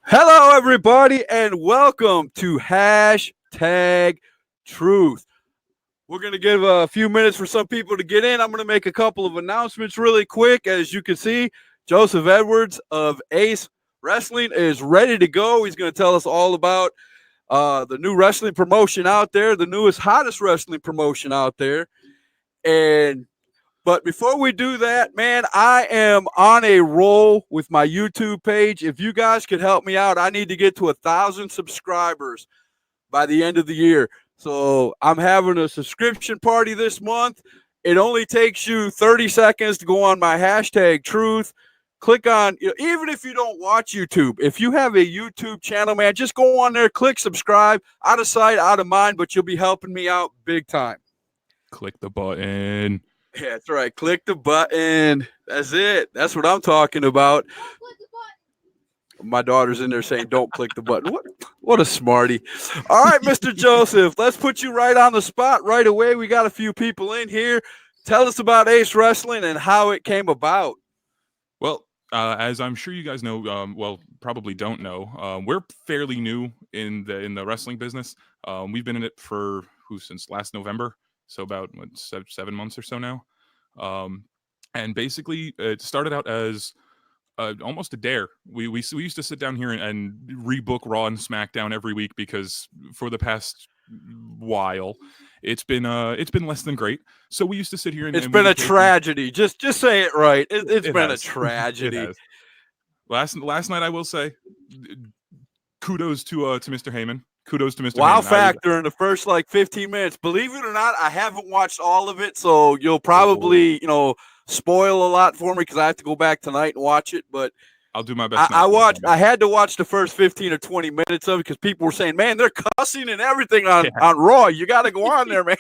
Hello, everybody, and welcome to Hashtag Truth. We're going to give a few minutes for some people to get in. I'm going to make a couple of announcements really quick. As you can see, Joseph Edwards of Ace Wrestling is ready to go. He's going to tell us all about the new wrestling promotion out there, the newest, hottest wrestling promotion out there. But before we do that, man, I am on a roll with my YouTube page. If you guys could help me out, I need to get to 1,000 subscribers by the end of the year. So I'm having a subscription party this month. It only takes you 30 seconds to go on my hashtag truth. Click on, even if you don't watch YouTube, if you have a YouTube channel, man, just go on there, click subscribe, out of sight, out of mind, but you'll be helping me out big time. Click the button. Yeah, that's right. Click the button. That's it. That's what I'm talking about. My daughter's in there saying, don't click the button. What a smarty. All right, Mr. Joseph, let's put you right on the spot right away. We got a few people in here. Tell us about Ace Wrestling and how it came about. Well, as I'm sure you guys know, probably don't know, we're fairly new in the wrestling business. We've been in it since last November, so about 7 months or so now. And basically, it started out as almost a dare. We used to sit down here and rebook Raw and SmackDown every week because for the past while it's been less than great. So we used to sit here and it's been a tragedy. Just say it right. It's been a tragedy. Last night, I will say, kudos to Mr. Heyman. Kudos to Mr. Wow Heyman. factor in the first 15 minutes. Believe it or not, I haven't watched all of it, so you'll probably spoil a lot for me because I have to go back tonight and watch it. But I'll do my best. I had to watch the first 15 or 20 minutes of it because people were saying, "Man, they're cussing and everything on Raw. You got to go on there, man."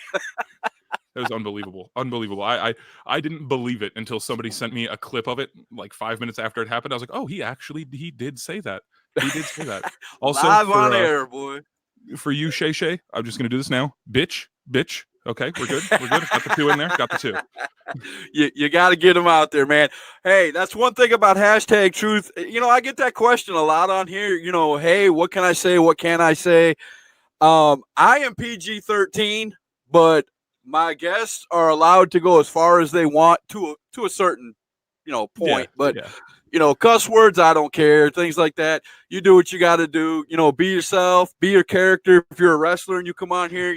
It was unbelievable. I didn't believe it until somebody sent me a clip of it 5 minutes after it happened. I was like, oh, he did say that. He did say that. Also, live on air, boy. For you, Shay, I'm just going to do this now. Bitch. Okay, we're good. Got the two in there. Got the two. You got to get them out there, man. Hey, that's one thing about hashtag truth. I get that question a lot on here. Hey, what can I say? What can I say? I am PG-13, but my guests are allowed to go as far as they want to a certain, point. Cuss words, I don't care. Things like that. You do what you got to do. Be yourself. Be your character. If you're a wrestler and you come on here,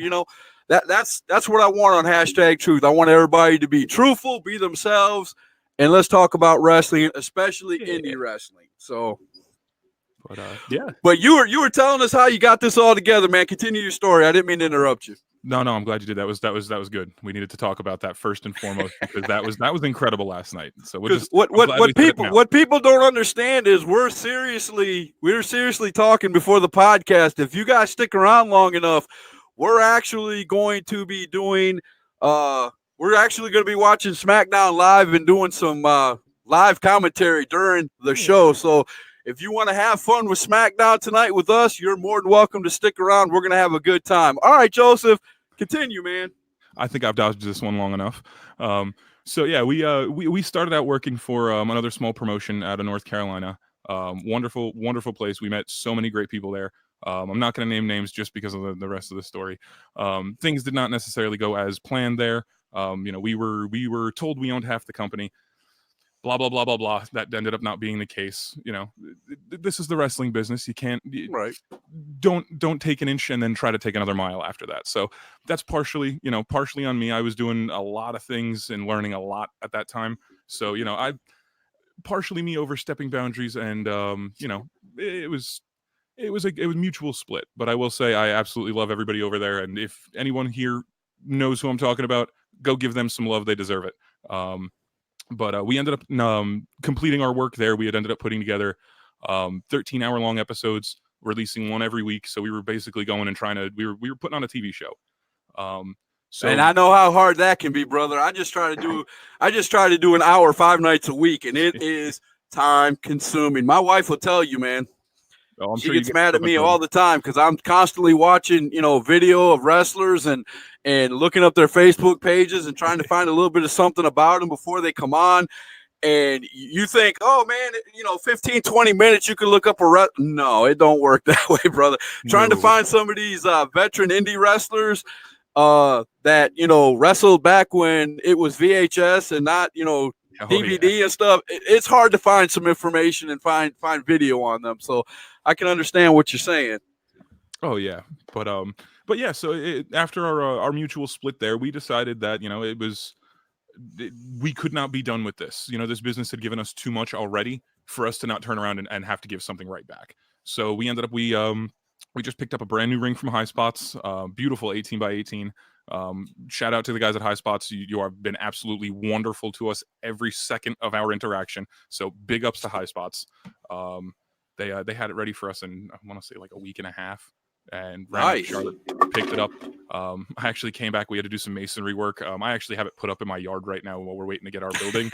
that's what I want on hashtag truth. I want everybody to be truthful, be themselves, and let's talk about wrestling, especially indie wrestling. So, But you were telling us how you got this all together, man. Continue your story. I didn't mean to interrupt you. No, I'm glad you did. That was good. We needed to talk about that first and foremost because that was incredible last night. So what people don't understand is we're seriously talking before the podcast. If you guys stick around long enough, we're actually going to be doing we're actually going to be watching SmackDown live and doing some live commentary during the show. So if you want to have fun with SmackDown tonight with us, you're more than welcome to stick around. We're going to have a good time. All right, Joseph, continue, man. I think I've dodged this one long enough. So yeah, we started out working for another small promotion out of North Carolina. Wonderful place. We met so many great people there. I'm not going to name names just because of the rest of the story. Things did not necessarily go as planned there. We were told we owned half the company. Blah blah blah blah blah. That ended up not being the case. This is the wrestling business. You can't don't take an inch and then try to take another mile after that. So that's partially on me. I was doing a lot of things and learning a lot at that time. So I partially me overstepping boundaries, and it was a mutual split. But I will say I absolutely love everybody over there, and if anyone here knows who I'm talking about, go give them some love. They deserve it. But we ended up completing our work there. We had ended up putting together 13-hour-long episodes, releasing one every week. So we were basically going and we were putting on a TV show. And I know how hard that can be, brother. I just try to do an hour 5 nights a week, and it is time consuming. My wife will tell you, man. Oh, she gets mad at me all the time because I'm constantly watching, video of wrestlers and looking up their Facebook pages and trying to find a little bit of something about them before they come on. and you think, oh man, 15, 20 minutes, you can look up no, it don't work that way, brother. Trying to No. find some of these veteran indie wrestlers that, wrestled back when it was VHS and not, DVD and stuff. It's hard to find some information and find video on them. So I can understand what you're saying. Oh yeah, but yeah. So after our mutual split there, we decided that we could not be done with this. This business had given us too much already for us to not turn around and have to give something right back. So we ended up we just picked up a brand new ring from High Spots, beautiful 18 by 18. Shout out to the guys at High Spots. You have been absolutely wonderful to us every second of our interaction. So big ups to High Spots. They had it ready for us in, I want to say, like a week and a half. And nice. Charlotte picked it up. I actually came back. We had to do some masonry work. I actually have it put up in my yard right now while we're waiting to get our building.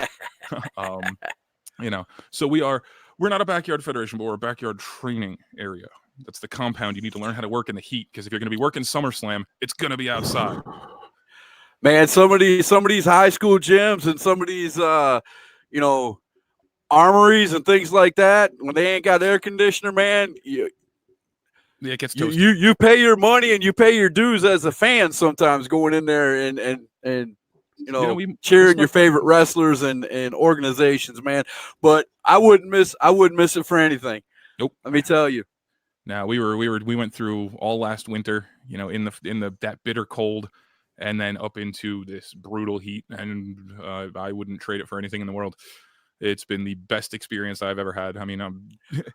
So we're not a backyard federation, but we're a backyard training area. That's the compound. You need to learn how to work in the heat, because if you're going to be working SummerSlam, it's going to be outside. Man, some of these high school gyms and some of these armories and things like that, when they ain't got air conditioner, man, it gets toasty. You pay your money and you pay your dues as a fan sometimes, going in there and cheering your favorite wrestlers and organizations, man. But I wouldn't miss it for anything. Nope. Let me tell you. Now we went through all last winter, in that bitter cold, and then up into this brutal heat, and I wouldn't trade it for anything in the world. It's been the best experience I've ever had. I mean,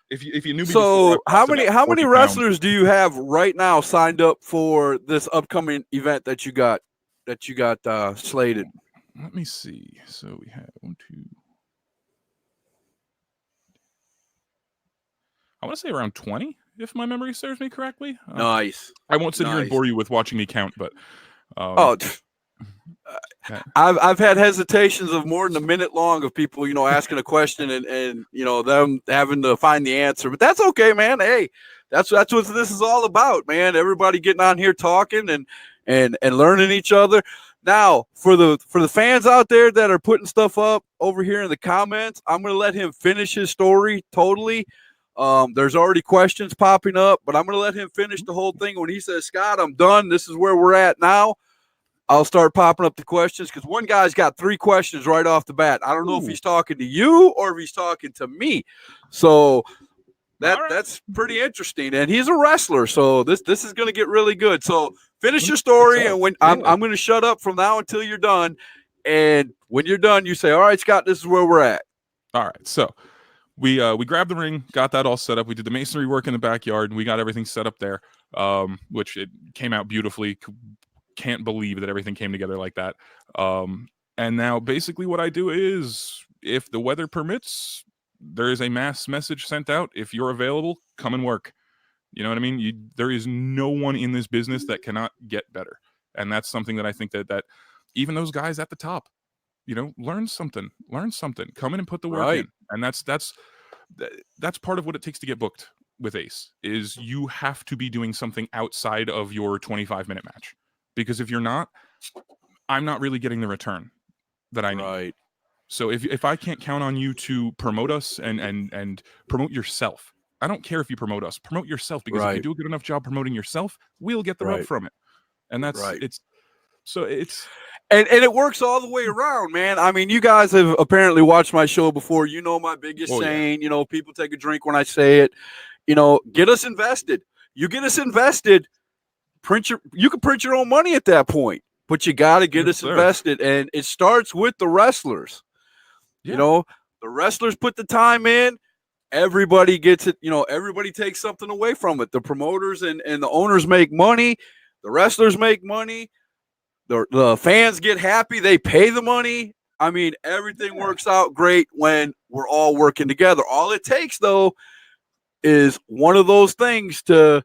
if you knew me. So how many wrestlers do you have right now signed up for this upcoming event that you got slated? Let me see. So we have 1, 2. I want to say around 20, if my memory serves me correctly. Nice. I won't sit here and bore you with watching me count, but I've had hesitations of more than a minute long of people, asking a question and them having to find the answer. But that's okay, man. Hey, that's what this is all about, man. Everybody getting on here talking and learning each other. Now, for the fans out there that are putting stuff up over here in the comments, I'm going to let him finish his story totally. There's already questions popping up, but I'm going to let him finish the whole thing. When he says, Scott, I'm done, this is where we're at now, I'll start popping up the questions, because one guy's got 3 questions right off the bat. I don't know if he's talking to you or if he's talking to me. So that's pretty interesting. And he's a wrestler, so this is going to get really good. So finish your story, and when I'm going to shut up from now until you're done. And when you're done, you say, all right, Scott, this is where we're at. All right. So we grabbed the ring, got that all set up. We did the masonry work in the backyard, and we got everything set up there, which it came out beautifully. Can't believe that everything came together like that. And now basically what I do is, if the weather permits, there is a mass message sent out. If you're available, come and work. You know what I mean? There is no one in this business that cannot get better. And that's something that I think that even those guys at the top, learn something, come in and put the work in. And that's part of what it takes to get booked with Ace, is you have to be doing something outside of your 25-minute match. Because if you're not, I'm not really getting the return that I need. Right. So if I can't count on you to promote us and promote yourself, I don't care if you promote us, promote yourself, because if you do a good enough job promoting yourself, we'll get the rub from it. And that's And it works all the way around, man. I mean, you guys have apparently watched my show before. You know my biggest saying, people take a drink when I say it. Get us invested. You get us invested, you can print your own money at that point. But you got to get us invested. And it starts with the wrestlers. Yeah. The wrestlers put the time in. Everybody gets it. Everybody takes something away from it. The promoters and the owners make money. The wrestlers make money. The fans get happy. They pay the money. I mean, everything works out great when we're all working together. All it takes, though, is one of those things to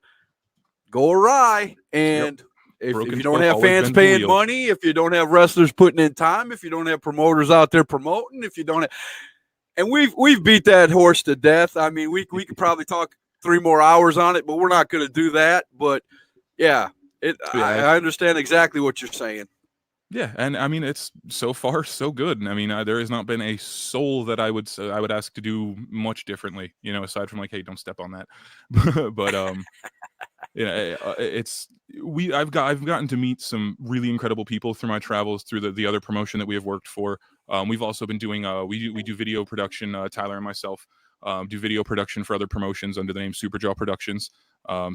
go awry. And if you don't have fans paying money, if you don't have wrestlers putting in time, if you don't have promoters out there promoting, if you don't have, and we've beat that horse to death. I mean, we could probably talk 3 more hours on it, but we're not going to do that. But yeah, I understand exactly what you're saying. Yeah, and I mean it's so far so good. I mean there has not been a soul that I would ask to do much differently. You know, aside from like, hey, don't step on that. But yeah, it's I've gotten to meet some really incredible people through my travels through the other promotion that we have worked for. We've also been doing we do video production. Tyler and myself do video production for other promotions under the name Superjaw Productions.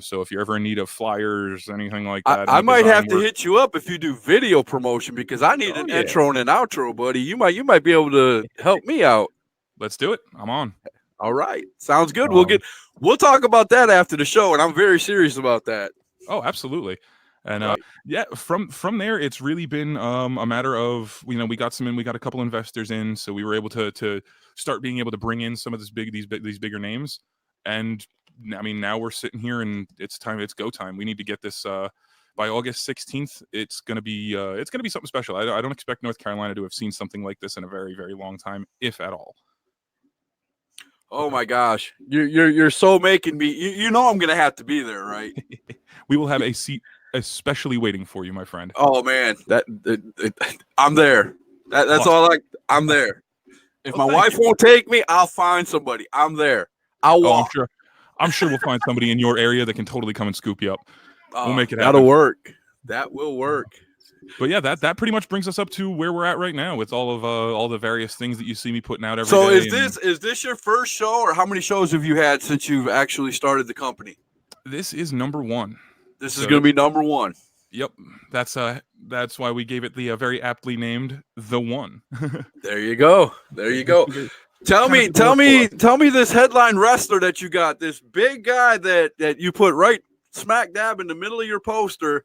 So if you're ever in need of flyers, anything like that, I any might design have to work, hit you up if you do video promotion because I need oh an yeah, intro and an outro, buddy. You might be able to help me out. let's do it. I'm on. All right, sounds good. Um, We'll talk about that after the show, and I'm very serious about that. Oh, absolutely. And Right. yeah, from there, it's really been a matter of we got a couple investors in, so we were able to start being able to bring in some of these bigger names. And I mean, now we're sitting here, and it's go time. We need to get this by August 16th. It's gonna be something special. I don't expect North Carolina to have seen something like this in a very very long time, if at all. Oh my gosh, you're so making me. You know I'm gonna have to be there, right? We will have a seat especially waiting for you, my friend. Oh man, I'm there. That's Awesome. all. I'm there. If Well, my thank wife you. won't take me, I'll find somebody. I'm there. I'll Oh, walk. I'm sure we'll find somebody in your area that can totally come and scoop you up. We'll make it That'll happen. work. That will work. But yeah, that pretty much brings us up to where we're at right now with all the various things that you see me putting out every So day. is this your first show, or how many shows have you had since you've actually started the company? This is number one. This is going to be number one. Yep, that's why we gave it the very aptly named The One. There you go. There you go. Tell me this headline wrestler that you got, this big guy that you put right smack dab in the middle of your poster.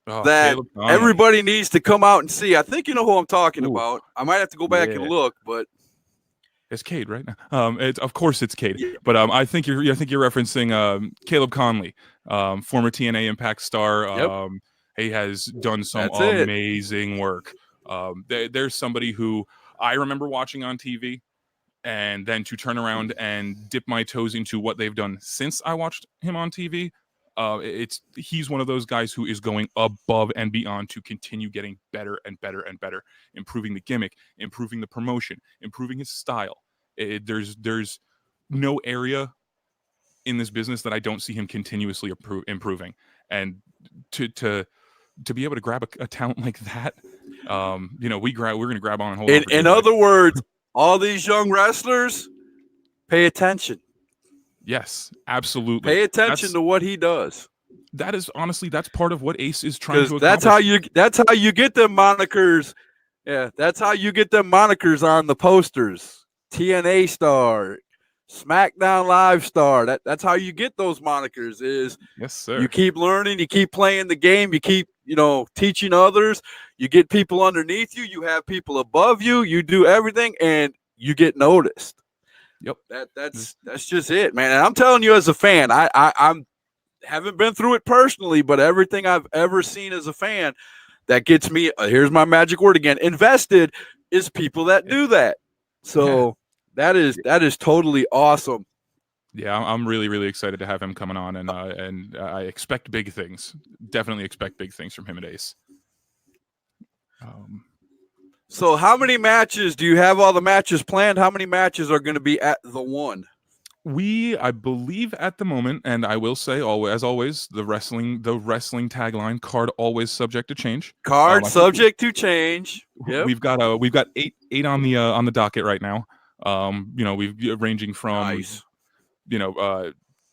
That everybody needs to come out and see. I think you know who I'm talking about. I might have to go back and look, but it's Cade, right? Of course it's Cade. Yeah. But I think you're referencing Caleb Conley, former TNA Impact star. Yep. He has done some amazing work. There's somebody who I remember watching on TV, and then to turn around and dip my toes into what they've done since I watched him on TV. He's one of those guys who is going above and beyond to continue getting better and better and better, improving the gimmick, improving the promotion, improving his style. There's no area in this business that I don't see him continuously improving. And to be able to grab a talent like that, we're going to grab on and hold on. In other words, all these young wrestlers, pay attention. Yes, absolutely. Pay attention to what he does. That is honestly, that's part of what Ace is trying to accomplish. That's how you get them monikers. Yeah, that's how you get them monikers on the posters. TNA star, SmackDown Live star. That's how you get those monikers. Is yes, sir. You keep learning, you keep playing the game, you keep teaching others. You get people underneath you. You have people above you. You do everything, and you get noticed. Yep, that's just it, man. And I'm telling you, as a fan, I'm haven't been through it personally, but everything I've ever seen as a fan that gets me. Here's my magic word again: invested. Is people that do that. So that is totally awesome. Yeah, I'm really really excited to have him coming on, and I expect big things. Definitely expect big things from him at Ace. So how many matches do you have? All the matches planned? How many matches are going to be at the one? I believe at the moment, and I will say as always, the wrestling tagline: card always subject to change. Card subject to change. Yep. We've got eight on the docket right now. We've ranging from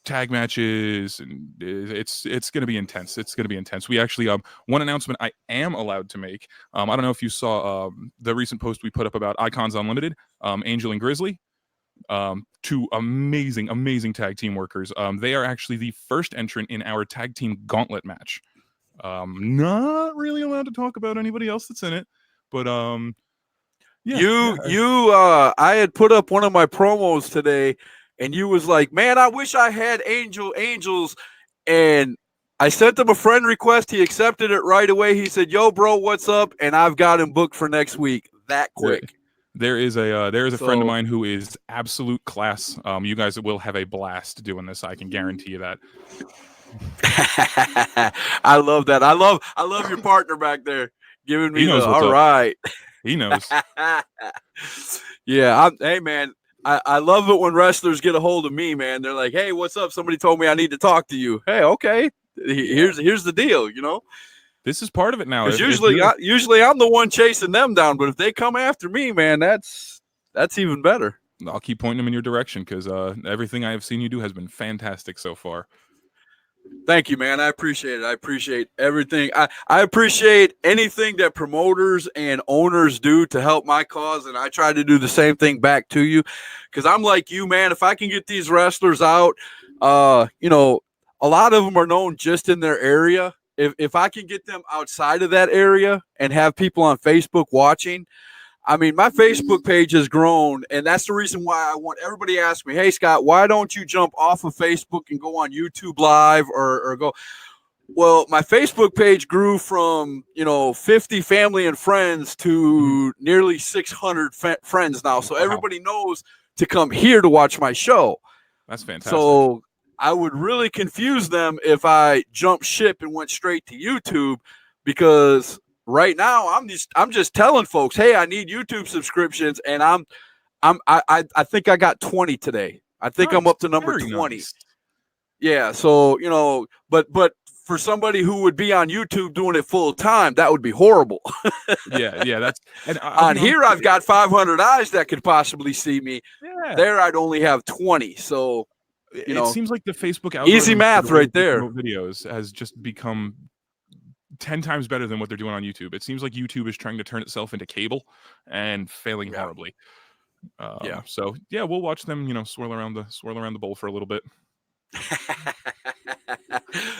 tag matches, and it's going to be intense. It's going to be intense. We actually one announcement I am allowed to make. I don't know if you saw the recent post we put up about Icons Unlimited, Angel and Grizzly, two amazing tag team workers. They are actually the first entrant in our tag team gauntlet match. Not really allowed to talk about anybody else that's in it, but I had put up one of my promos today. And you was like, man, I wish I had Angels. And I sent him a friend request. He accepted it right away. He said, yo, bro, what's up? And I've got him booked for next week. That quick. There is a friend of mine who is absolute class. You guys will have a blast doing this. I can guarantee you that. I love that. I love your partner back there. giving He me knows the what's all up. right. He knows. Yeah, hey man, I love it when wrestlers get a hold of me, man. They're like, "Hey, what's up? Somebody told me I need to talk to you." Hey, okay, here's the deal, This is part of it now. Because If usually, you're usually I'm the one chasing them down, but if they come after me, man, that's even better. I'll keep pointing them in your direction because everything I have seen you do has been fantastic so far. Thank you, man. I appreciate it. I appreciate everything. I appreciate anything that promoters and owners do to help my cause, and I try to do the same thing back to you because I'm like you, man. If I can get these wrestlers out, a lot of them are known just in their area. If I can get them outside of that area and have people on Facebook watching, I mean, my Facebook page has grown, and that's the reason why I want everybody to ask me, hey, Scott, why don't you jump off of Facebook and go on YouTube Live or go? Well, my Facebook page grew from, 50 family and friends to nearly 600 friends now. So everybody knows to come here to watch my show. That's fantastic. So I would really confuse them if I jumped ship and went straight to YouTube because – right now, I'm just telling folks, hey, I need YouTube subscriptions, and I think I got 20 today. I think I'm up to number 20. Nice. Yeah, so but for somebody who would be on YouTube doing it full time, that would be horrible. yeah, that's and on here I've got 500 eyes that could possibly see me. Yeah. There I'd only have 20. So it seems like the Facebook algorithm easy math right there. Videos has just become 10 times better than what they're doing on YouTube. It seems like YouTube is trying to turn itself into cable and failing horribly. So yeah, we'll watch them, swirl around the bowl for a little bit.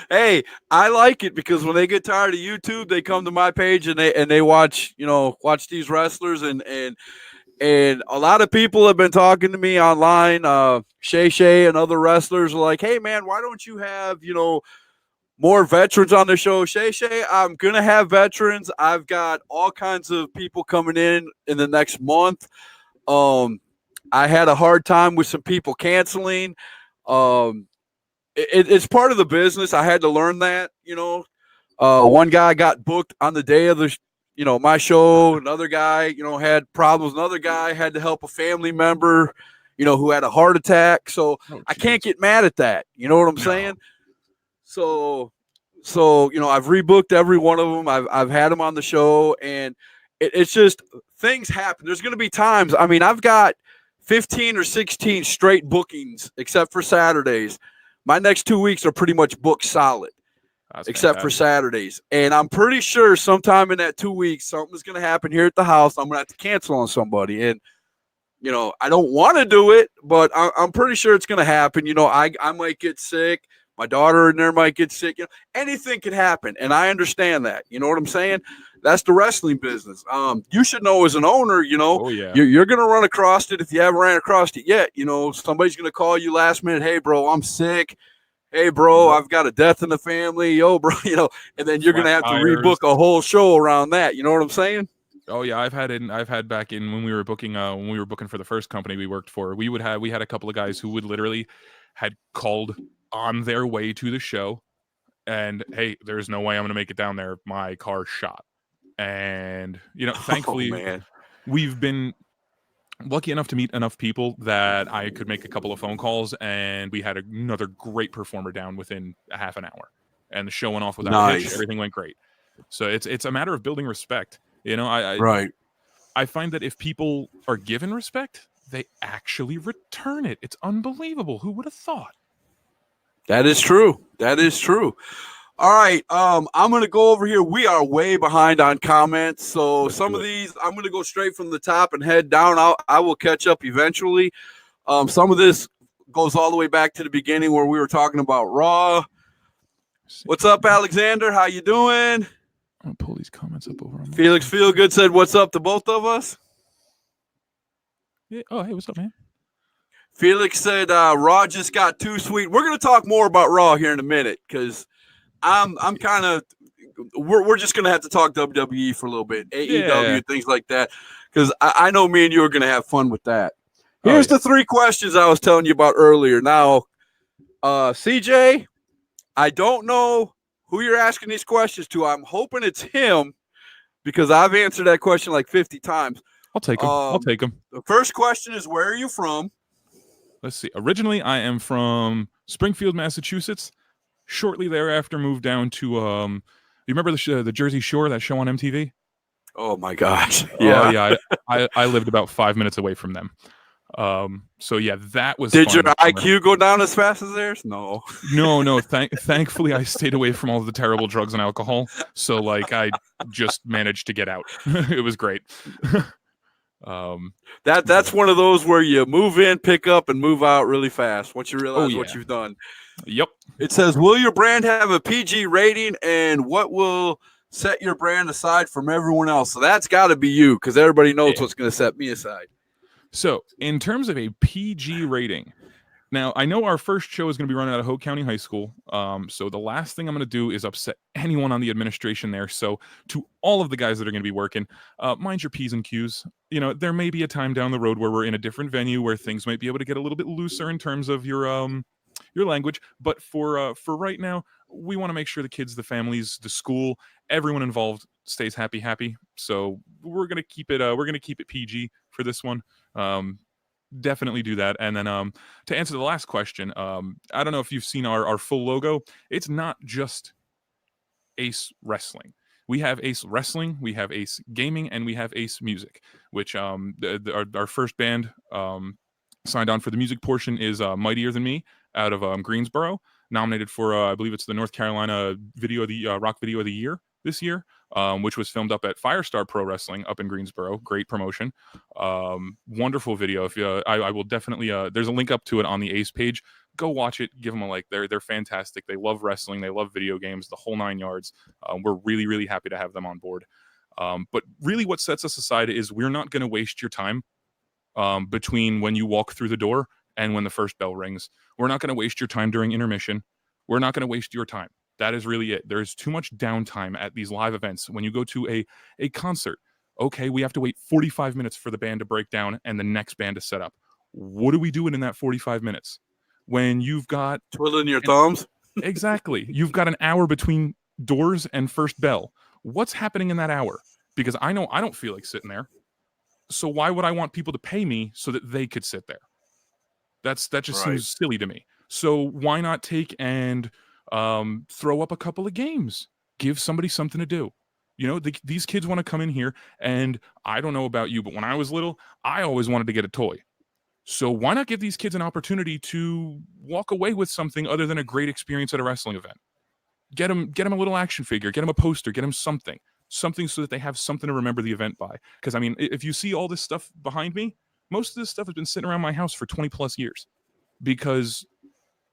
Hey, I like it because when they get tired of YouTube, they come to my page and they watch these wrestlers and a lot of people have been talking to me online. Shay and other wrestlers are like, hey man, why don't you have more veterans on the show? Shay, I'm going to have veterans. I've got all kinds of people coming in the next month. I had a hard time with some people canceling. It's part of the business. I had to learn that, one guy got booked on the day of the, my show. Another guy, had problems. Another guy had to help a family member, who had a heart attack. So I can't get mad at that. You know what I'm saying? So I've rebooked every one of them. I've had them on the show, and it's just things happen. There's going to be times. I mean, I've got 15 or 16 straight bookings, except for Saturdays. My next 2 weeks are pretty much booked solid, except for Saturdays. And I'm pretty sure sometime in that 2 weeks, something's going to happen here at the house. I'm going to have to cancel on somebody, and I don't want to do it, but I'm pretty sure it's going to happen. I might get sick. My daughter in there might get sick. Anything can happen, and I understand that. You know what I'm saying? That's the wrestling business. You should know as an owner, you're going to run across it if you haven't ran across it yet. Somebody's going to call you last minute. Hey, bro, I'm sick. Hey, bro, I've got a death in the family. Yo, bro, and then you're going to have to rebook a whole show around that. You know what I'm saying? Oh yeah, I've had back in when we were booking for the first company we worked for. We had a couple of guys who would literally had called on their way to the show, and hey, there's no way I'm going to make it down there. My car's shot, and thankfully, we've been lucky enough to meet enough people that I could make a couple of phone calls, and we had another great performer down within a half an hour, and the show went off without a hitch. Everything went great. So it's a matter of building respect. I find that if people are given respect, they actually return it. It's unbelievable. Who would have thought? That is true. That is true. All right. I'm going to go over here. We are way behind on comments. So some of these, I'm going to go straight from the top and head down. I will catch up eventually. Some of this goes all the way back to the beginning where we were talking about Raw. What's up, Alexander? How you doing? I'm going to pull these comments up over. Felix Feelgood said, what's up to both of us? Yeah. Oh, hey, what's up, man? Felix said, Raw just got too sweet. We're going to talk more about Raw here in a minute because I'm kind of we're just going to have to talk WWE for a little bit, AEW, things like that, because I know me and you are going to have fun with that. Here's the 3 questions I was telling you about earlier. Now, CJ, I don't know who you're asking these questions to. I'm hoping it's him, because I've answered that question like 50 times. I'll take them. I'll take them. The first question is, where are you from? Let's see. Originally, I am from Springfield, Massachusetts. Shortly thereafter, moved down to you remember the Jersey Shore, that show on MTV? Oh my gosh! Yeah, yeah. I lived about 5 minutes away from them. So yeah, that was. Did your IQ go down as fast as theirs? No. No. Thankfully, I stayed away from all of the terrible drugs and alcohol. So like, I just managed to get out. It was great. That's one of those where you move in, pick up, and move out really fast once you realize what you've done. Yep. It says, will your brand have a PG rating, and what will set your brand aside from everyone else? So that's got to be you, because everybody knows what's going to set me aside. So in terms of a PG rating, now I know our first show is going to be running out of Hope County High School. So the last thing I'm going to do is upset anyone on the administration there. So to all of the guys that are going to be working, mind your P's and Q's. You know, there may be a time down the road where we're in a different venue where things might be able to get a little bit looser in terms of your language. But for right now, we want to make sure the kids, the families, the school, everyone involved stays happy. So we're going to keep it PG for this one. Definitely do that. And then to answer the last question, I don't know if you've seen our full logo. It's not just Ace Wrestling. We have Ace Wrestling, we have Ace Gaming, and we have Ace Music, which our first band signed on for the music portion is Mightier Than Me out of Greensboro, nominated for I believe it's the North Carolina rock video of the year this year, which was filmed up at Firestar Pro Wrestling up in Greensboro. Great promotion. Wonderful video. If I will definitely there's a link up to it on the Ace page. Go watch it. Give them a like. They're fantastic. They love wrestling. They love video games. The whole 9 yards. We're really, really happy to have them on board. But really, what sets us aside is we're not going to waste your time between when you walk through the door and when the first bell rings. We're not going to waste your time during intermission. We're not going to waste your time. That is really it. There's too much downtime at these live events. When you go to a concert, okay, we have to wait 45 minutes for the band to break down and the next band to set up. What are we doing in that 45 minutes? When you've got... Twiddling your thumbs? Exactly. You've got an hour between doors and first bell. What's happening in that hour? Because I know I don't feel like sitting there. So why would I want people to pay me so that they could sit there? That just seems silly to me. So why not take and throw up a couple of games? Give somebody something to do. You know, these kids want to come in here, and I don't know about you, but when I was little, I always wanted to get a toy. So why not give these kids an opportunity to walk away with something other than a great experience at a wrestling event? Get them a little action figure, get them a poster, get them something so that they have something to remember the event by. Because I mean, if you see all this stuff behind me, most of this stuff has been sitting around my house for 20 plus years, because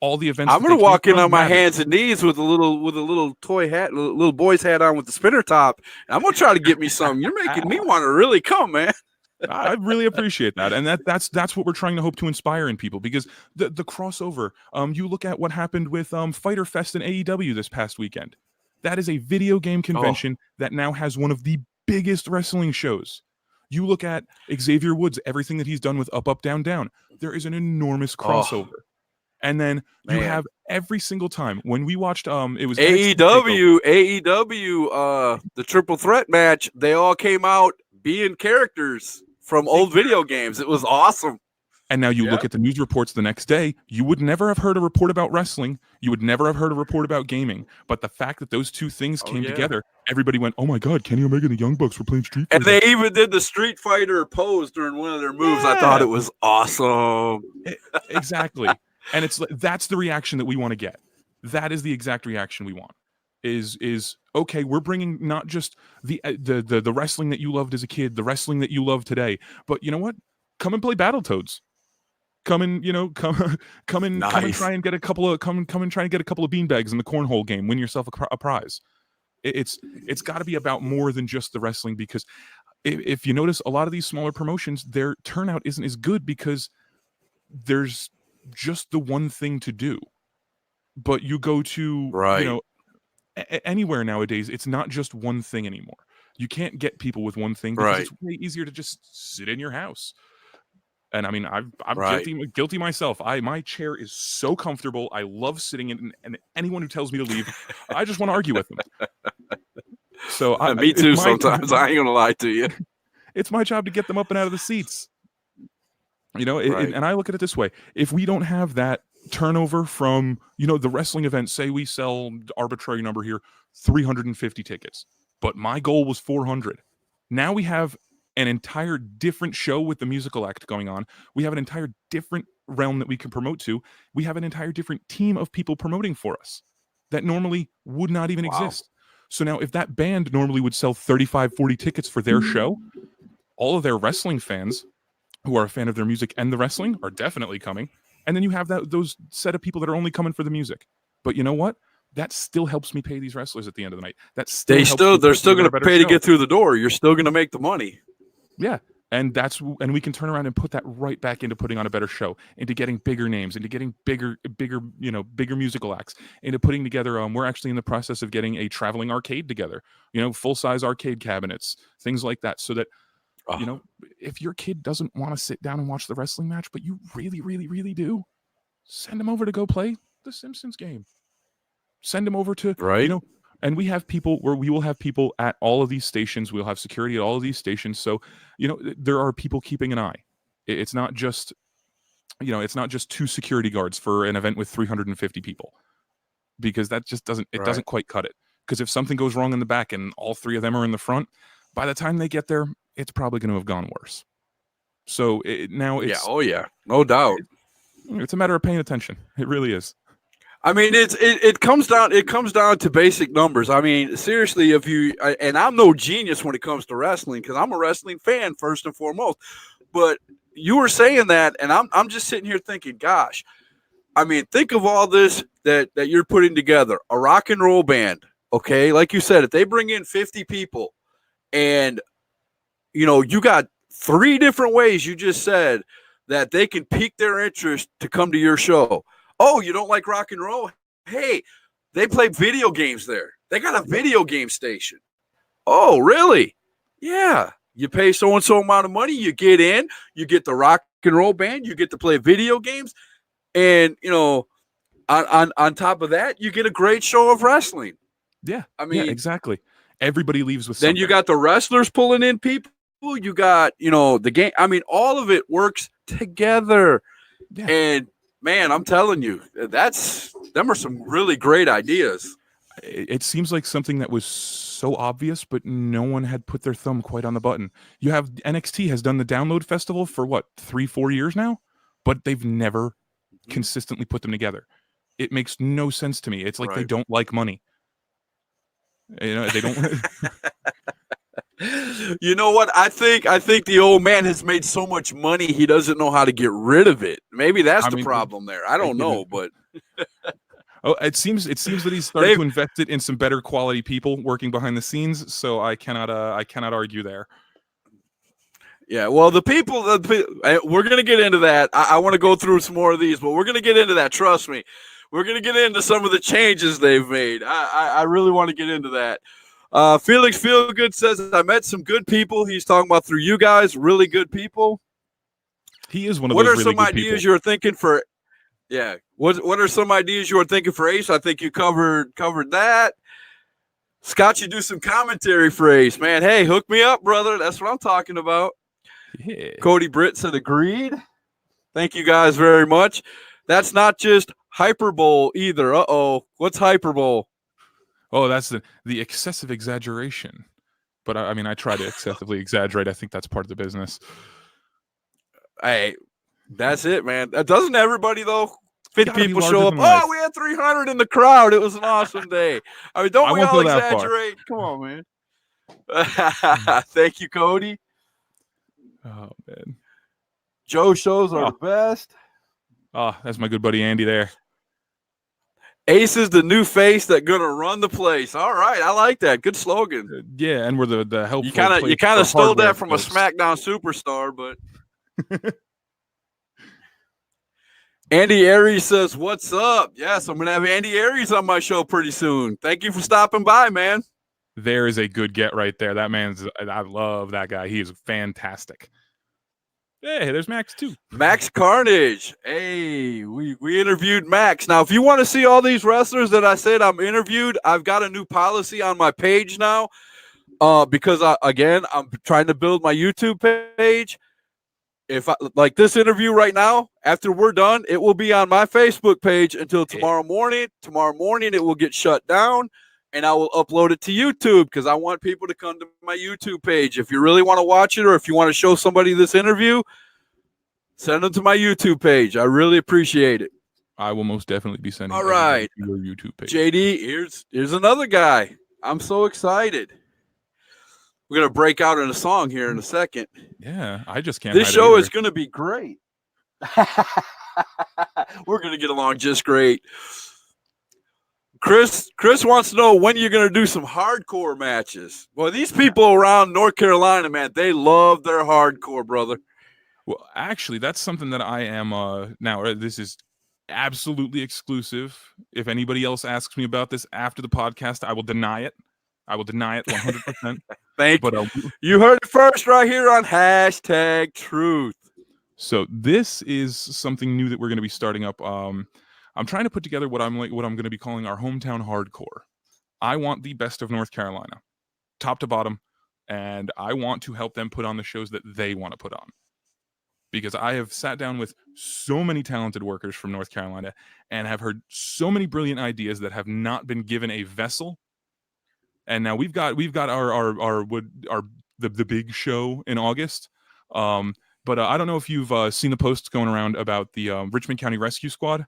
all the events. I'm gonna walk in on my hands and knees with a little toy hat, a little boy's hat on with the spinner top. And I'm gonna try to get me some. You're making me want to really come, man. I really appreciate that, and that's what we're trying to hope to inspire in people, because the crossover. You look at what happened with Fyter Fest and AEW this past weekend. That is a video game convention that now has one of the biggest wrestling shows. You look at Xavier Woods, everything that he's done with Up, Up, Down, Down. There is an enormous crossover. And then you have every single time when we watched it was AEW, the triple threat match, they all came out being characters from old video games. It was awesome. And now you look at the news reports the next day, you would never have heard a report about wrestling. You would never have heard a report about gaming. But the fact that those two things came together, everybody went, oh my God, Kenny Omega and the Young Bucks were playing Street Fighter. And they even did the Street Fighter pose during one of their moves. I thought it was awesome. Exactly. And that's the reaction that we want to get. That is the exact reaction we want. Is okay, we're bringing not just the wrestling that you loved as a kid, the wrestling that you love today, but you know what? Come and play Battletoads. Come and try and get a couple of beanbags in the cornhole game. Win yourself a prize. It's got to be about more than just the wrestling, because if you notice, a lot of these smaller promotions, their turnout isn't as good because there's just the one thing to do. But you go to anywhere nowadays, it's not just one thing anymore. You can't get people with one thing because it's way easier to just sit in your house. And I mean, I'm guilty myself. My chair is so comfortable. I love sitting in, and anyone who tells me to leave, I just want to argue with them. So Me too. Sometimes I ain't gonna lie to you. It's my job to get them up and out of the seats. Right. And I look at it this way: if we don't have that turnover from the wrestling event, say we sell arbitrary number here 350 tickets, but my goal was 400. Now we have an entire different show with the musical act going on. We have an entire different realm that we can promote to. We have an entire different team of people promoting for us that normally would not even exist. So now if that band normally would sell 35, 40 tickets for their show, all of their wrestling fans who are a fan of their music and the wrestling are definitely coming. And then you have those set of people that are only coming for the music. But you know what? That still helps me pay these wrestlers at the end of the night. They're still going to pay to get through the door. You're still going to make the money. Yeah. And we can turn around and put that right back into putting on a better show, into getting bigger names, into getting bigger musical acts, into putting together. We're actually in the process of getting a traveling arcade together, full-size arcade cabinets, things like that. So that, if your kid doesn't want to sit down and watch the wrestling match, but you really, really, really do, send them over to go play the Simpsons game. Send them over to, right. And we will have people at all of these stations. We'll have security at all of these stations. So, there are people keeping an eye. It's not just, it's not just 2 security guards for an event with 350 people, because that just doesn't quite cut it. Because if something goes wrong in the back and all 3 of them are in the front, by the time they get there, it's probably going to have gone worse. So now it's no doubt. It's a matter of paying attention. It really is. I mean, it comes down to basic numbers. I mean, seriously, and I'm no genius when it comes to wrestling, because I'm a wrestling fan first and foremost. But you were saying that, and I'm just sitting here thinking, gosh, I mean, think of all this that you're putting together, a rock and roll band. Okay, like you said, if they bring in 50 people, and you got 3 different ways you just said that they can pique their interest to come to your show. Oh, you don't like rock and roll? Hey, they play video games there. They got a video game station. Oh, really? Yeah. You pay so-and-so amount of money, you get in, you get the rock and roll band, you get to play video games, and, on top of that, you get a great show of wrestling. Yeah. I mean, exactly. Everybody leaves with then something. You got the wrestlers pulling in people. You got, the game. I mean, all of it works together. Yeah. And, man, I'm telling you, them are some really great ideas. It seems like something that was so obvious, but no one had put their thumb quite on the button. You have NXT has done the Download Festival for 3-4 years now, but they've never consistently put them together. It makes no sense to me. It's like They don't like money. They don't. You know what? I think the old man has made so much money he doesn't know how to get rid of it. Maybe that's the problem there. I don't know, but it seems that he's starting to invest it in some better quality people working behind the scenes. So I cannot argue there. Yeah, well, we're gonna get into that. I want to go through some more of these, but we're gonna get into that. Trust me, we're gonna get into some of the changes they've made. I really want to get into that. Felix Feelgood says, I met some good people. He's talking about through you guys, really good people. He is one of those really good people. What are some ideas you're thinking for? Yeah. What are some ideas you were thinking for Ace? I think you covered that. Scott, you do some commentary for Ace, man. Hey, hook me up, brother. That's what I'm talking about. Yeah. Cody Britt said agreed. Thank you guys very much. That's not just hyperbole either. Uh-oh. What's hyperbole? Oh, that's the excessive exaggeration. But I mean, I try to excessively exaggerate. I think that's part of the business. Hey, that's it, man. Doesn't everybody, though? 50 people show up. Oh, we had 300 in the crowd. It was an awesome day. I mean, don't we all exaggerate? Come on, man. Thank you, Cody. Oh, man. Joe shows are the best. Oh, that's my good buddy Andy there. Ace is the new face that's gonna run the place. All right, I like that. Good slogan. Yeah, and we're the helpful. You kind of stole that from folks. A SmackDown superstar, but Andy Aries says, "What's up?" Yes, I'm gonna have Andy Aries on my show pretty soon. Thank you for stopping by, man. There is a good get right there. I love that guy. He is fantastic. Hey, there's Max too. Max Carnage. Hey, we interviewed Max. Now, if you want to see all these wrestlers that I said I'm interviewed, I've got a new policy on my page now. Because I'm trying to build my YouTube page. If I like this interview right now, after we're done, it will be on my Facebook page until tomorrow morning. Tomorrow morning, it will get shut down, and I will upload it to YouTube because I want people to come to my YouTube page. If you really want to watch it, or if you want to show somebody this interview, send them to my YouTube page. I really appreciate it. I will most definitely be sending. All right, to your YouTube page. JD, here's another guy. I'm so excited. We're going to break out in a song here in a second. Yeah, I just can't. This show is going to be great. We're going to get along just great. Chris wants to know when you're going to do some hardcore matches. Well, these people around North Carolina, man, they love their hardcore, brother. Well, actually, that's something that I am now. This is absolutely exclusive. If anybody else asks me about this after the podcast, I will deny it. I will deny it 100%. Thank you. You heard it first right here on #Truth. So this is something new that we're going to be starting up. I'm trying to put together what I'm going to be calling our hometown hardcore. I want the best of North Carolina, top to bottom, and I want to help them put on the shows that they want to put on. Because I have sat down with so many talented workers from North Carolina and have heard so many brilliant ideas that have not been given a vessel. And now we've got the big show in August. But I don't know if you've seen the posts going around about the Richmond County Rescue Squad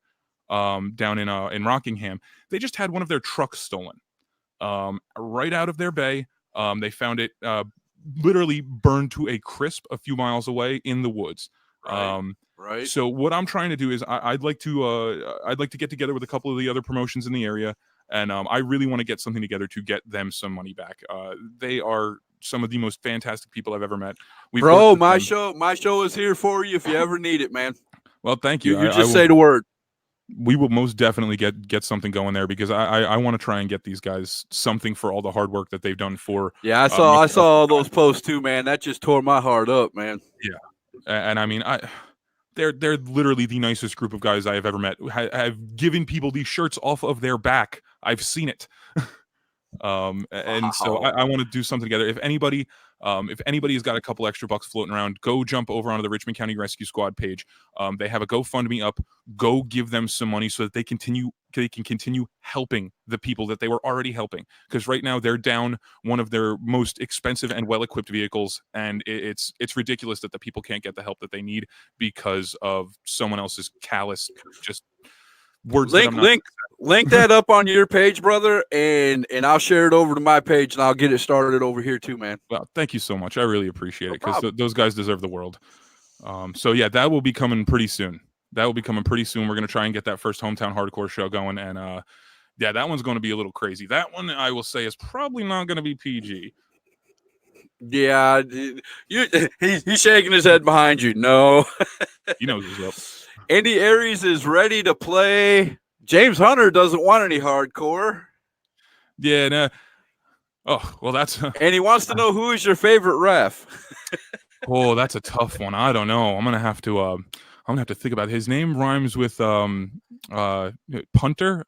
down in Rockingham. They just had one of their trucks stolen right out of their bay. They found it literally burned to a crisp a few miles away in the woods. Right. So what I'm trying to do is I'd like to get together with a couple of the other promotions in the area. And I really want to get something together to get them some money back. They are some of the most fantastic people I've ever met. Bro, my show is here for you if you ever need it, man. Well, thank you. You just say the word. We will most definitely get something going there because I want to try and get these guys something for all the hard work that they've done for. Yeah, I saw all those posts too, man. That just tore my heart up, man. Yeah, and I mean, they're literally the nicest group of guys I have ever met. Have given people these shirts off of their back. I've seen it. And so I want to do something together. If anybody's got a couple extra bucks floating around, go jump over onto the Richmond County Rescue Squad page. They have a GoFundMe up. Go give them some money so that they can continue helping the people that they were already helping. Because right now they're down one of their most expensive and well-equipped vehicles, and it's ridiculous that the people can't get the help that they need because of someone else's callous just words. Link that up on your page, brother, and I'll share it over to my page, and I'll get it started over here too, man. Well, thank you so much. I really appreciate it because those guys deserve the world. So yeah, that will be coming pretty soon. We're going to try and get that first hometown hardcore show going, and yeah, that one's going to be a little crazy. That one, I will say, is probably not going to be PG. Yeah, he's shaking his head behind you. No, he knows what's up. Andy Aries is ready to play. James Hunter doesn't want any hardcore. Yeah, no. Oh, well, that's... and he wants to know who is your favorite ref. Oh, that's a tough one. I don't know. I'm gonna have to think about it. His name rhymes with punter. I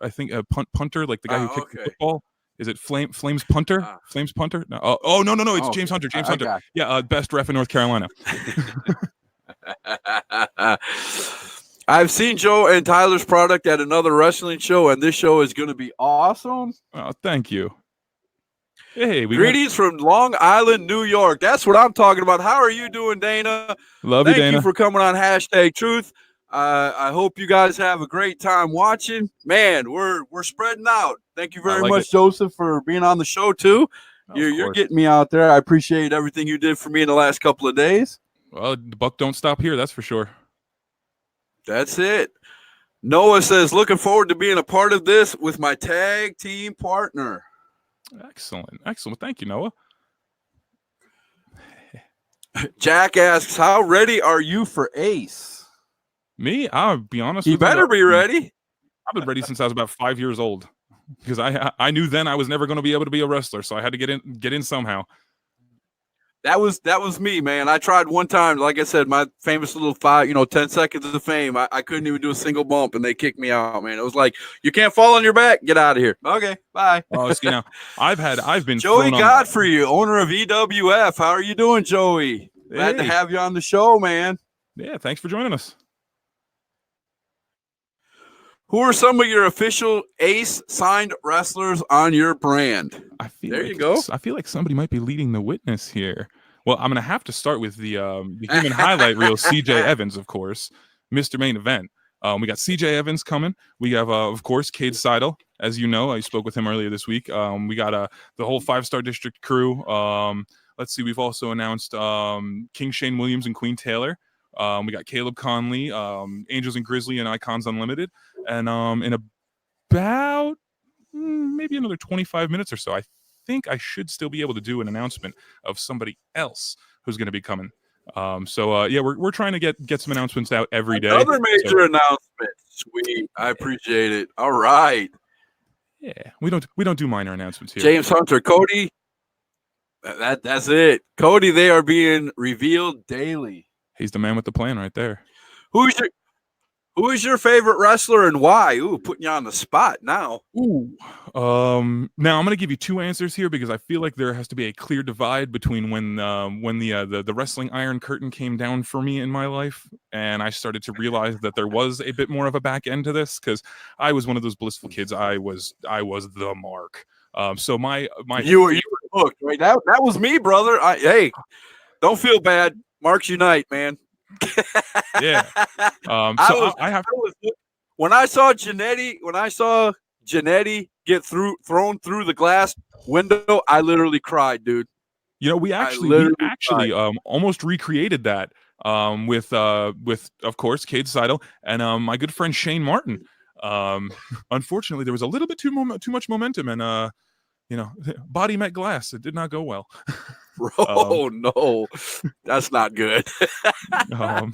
think punter, like the guy who kicked the football. Is it Flames Punter? Flames Punter? No. No. It's James Hunter. James Hunter. Yeah, best ref in North Carolina. I've seen Joe and Tyler's product at another wrestling show, and this show is going to be awesome. Oh, thank you. Hey, greetings from Long Island, New York. That's what I'm talking about. How are you doing, Dana? Love you, Dana. Thank you for coming on #Truth. I hope you guys have a great time watching. Man, we're spreading out. Thank you very much, Joseph, for being on the show too. You're getting me out there. I appreciate everything you did for me in the last couple of days. Well, the buck don't stop here, that's for sure. That's it. Noah says, looking forward to being a part of this with my tag team partner. Excellent. Thank you, Noah. Jack asks, how ready are you for Ace? Me? I'll be honest. You better be ready. I've been ready since I was about 5 years old because I knew then I was never going to be able to be a wrestler, so I had to get in somehow. That was me, man. I tried one time, like I said, my famous little 10 seconds of fame. I couldn't even do a single bump, and they kicked me out, man. It was like, you can't fall on your back. Get out of here. Okay, bye. Oh, see, now I've been Joey thrown on. Godfrey, owner of EWF. How are you doing, Joey? Glad to Hey. have you on the show, man. Yeah, thanks for joining us. Who are some of your official Ace signed wrestlers on your brand? There you go. I feel like somebody might be leading the witness here. Well, I'm going to have to start with the human highlight reel, CJ Evans, of course, Mr. Main Event. We got CJ Evans coming. We have, of course, Cade Seidel. As you know, I spoke with him earlier this week. We got the whole 5-Star District crew. Let's see. We've also announced King Shane Williams and Queen Taylor. We got Caleb Conley, Angels and Grizzly, and Icons Unlimited. And in about maybe another 25 minutes or so, I think I should still be able to do an announcement of somebody else who's going to be coming. Yeah, we're trying to get some announcements out every day. Another major announcement. Sweet. I appreciate it. All right. Yeah, we don't do minor announcements here. James Hunter, Cody. That's it. Cody, they are being revealed daily. He's the man with the plan right there. Who is your favorite wrestler and why? Ooh, putting you on the spot now. Ooh. Now I'm going to give you two answers here because I feel like there has to be a clear divide between when the wrestling Iron Curtain came down for me in my life, and I started to realize that there was a bit more of a back end to this because I was one of those blissful kids. I was the mark. So my you were hooked, right? That was me, brother. Hey, don't feel bad. Marks unite, man. Yeah. When I saw Jannetty get thrown through the glass window, I literally cried, dude. You know, we actually almost recreated that with of course Cade Seidel and my good friend Shane Martin. Unfortunately, there was a little bit too much momentum, and body met glass. It did not go well. Oh no, that's not good. I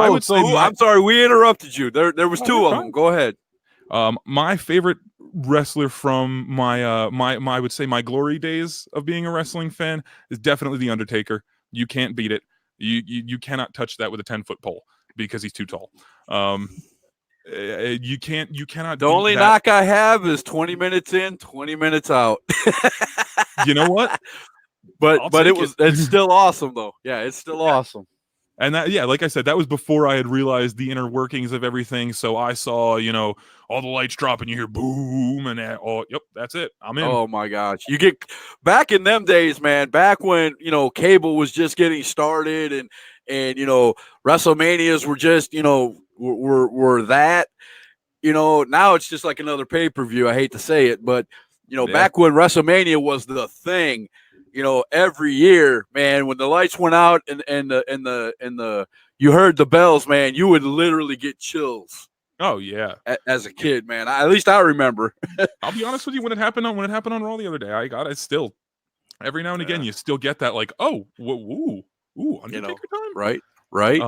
would say I'm sorry we interrupted you. There was two of them. Go ahead. My favorite wrestler from my I would say my glory days of being a wrestling fan is definitely The Undertaker. You can't beat it. You cannot touch that with a 10-foot pole because he's too tall. You cannot. The only knock I have is 20 minutes in, 20 minutes out. You know what? But it's still awesome though. Yeah, it's still awesome. And that, yeah, like I said, that was before I had realized the inner workings of everything. So I saw, all the lights drop and you hear boom and yep, that's it. I'm in. Oh my gosh. You get back in them days, man, back when, cable was just getting started and WrestleManias were just, were that, now it's just like another pay-per-view. I hate to say it, but back when WrestleMania was the thing, every year, man, when the lights went out and you heard the bells, man, you would literally get chills. Oh yeah, as a kid, man. At least I remember. I'll be honest with you, when it happened on Raw the other day, I got it still. Every now and again, you still get that like, oh, ooh, Undertaker time, right. Toward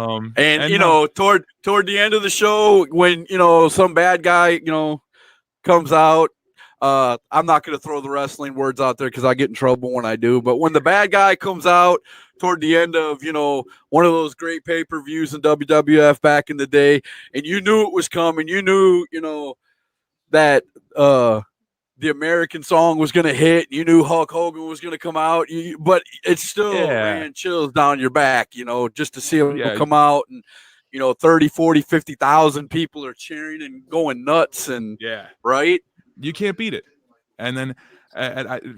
the end of the show, when some bad guy comes out. I'm not going to throw the wrestling words out there because I get in trouble when I do. But when the bad guy comes out toward the end of, one of those great pay-per-views in WWF back in the day, and you knew it was coming, you knew, that the American song was going to hit, you knew Hulk Hogan was going to come out, but it still ran chills down your back, just to see him come out and, 30, 40, 50,000 people are cheering and going nuts and right. You can't beat it. And then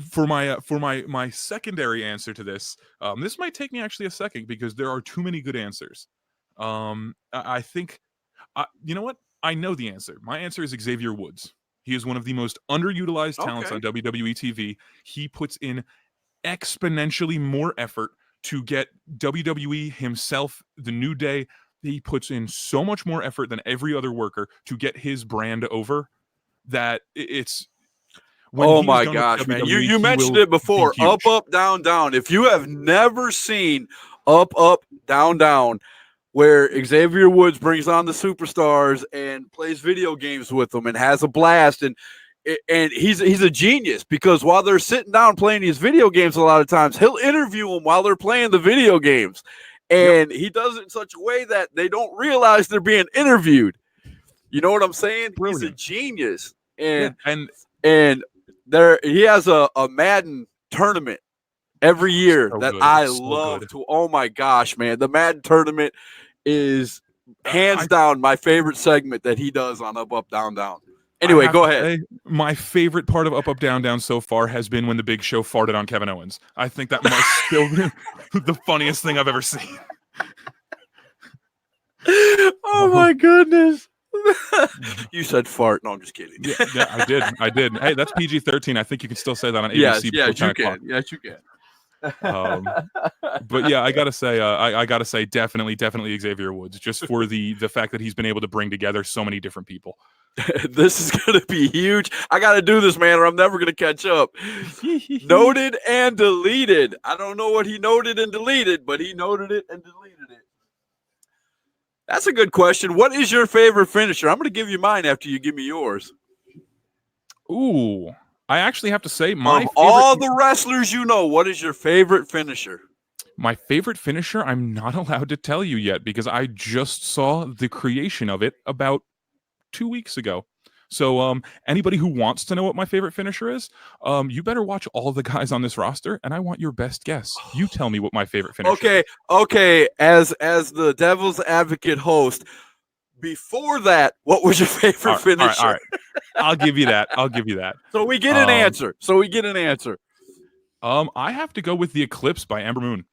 for my secondary answer to this, this might take me actually a second because there are too many good answers. I think, you know what? I know the answer. My answer is Xavier Woods. He is one of the most underutilized talents on WWE TV. He puts in exponentially more effort to get WWE himself, the New Day. He puts in so much more effort than every other worker to get his brand over. That it's oh my gosh, man. You mentioned it before. Up, up, down, down. If you have never seen Up, Up, Down, Down, where Xavier Woods brings on the superstars and plays video games with them and has a blast, and and he's a genius because while they're sitting down playing these video games, a lot of times he'll interview them while they're playing the video games, and he does it in such a way that they don't realize they're being interviewed. You know what I'm saying? Brilliant. He's a genius, Yeah, and there he has a Madden tournament every year So that good. I So love good. to. Oh my gosh, man! The Madden tournament is hands down my favorite segment that he does on Up Up Down Down. Anyway, go ahead. Say, my favorite part of Up Up Down Down so far has been when the Big Show farted on Kevin Owens. I think that might still be the funniest thing I've ever seen. Oh my goodness. You said fart. No, I'm just kidding. Yeah, I did. Hey, that's PG-13. I think you can still say that on ABC. Yes, before you 10 can. o'clock. Yes, you can. But yeah, I gotta say, definitely Xavier Woods, just for the fact that he's been able to bring together so many different people. This is going to be huge. I got to do this, man, or I'm never going to catch up. Noted and deleted. I don't know what he noted and deleted, but he noted it and deleted it. That's a good question. What is your favorite finisher? I'm going to give you mine after you give me yours. Ooh, I actually have to say Of all the wrestlers you know, what is your favorite finisher? My favorite finisher, I'm not allowed to tell you yet because I just saw the creation of it about 2 weeks ago. So anybody who wants to know what my favorite finisher is, you better watch all the guys on this roster, and I want your best guess. You tell me what my favorite finisher is. Okay. As the Devil's Advocate host, before that, what was your favorite finisher? All right. I'll give you that. So we get an answer. I have to go with the Eclipse by Ember Moon.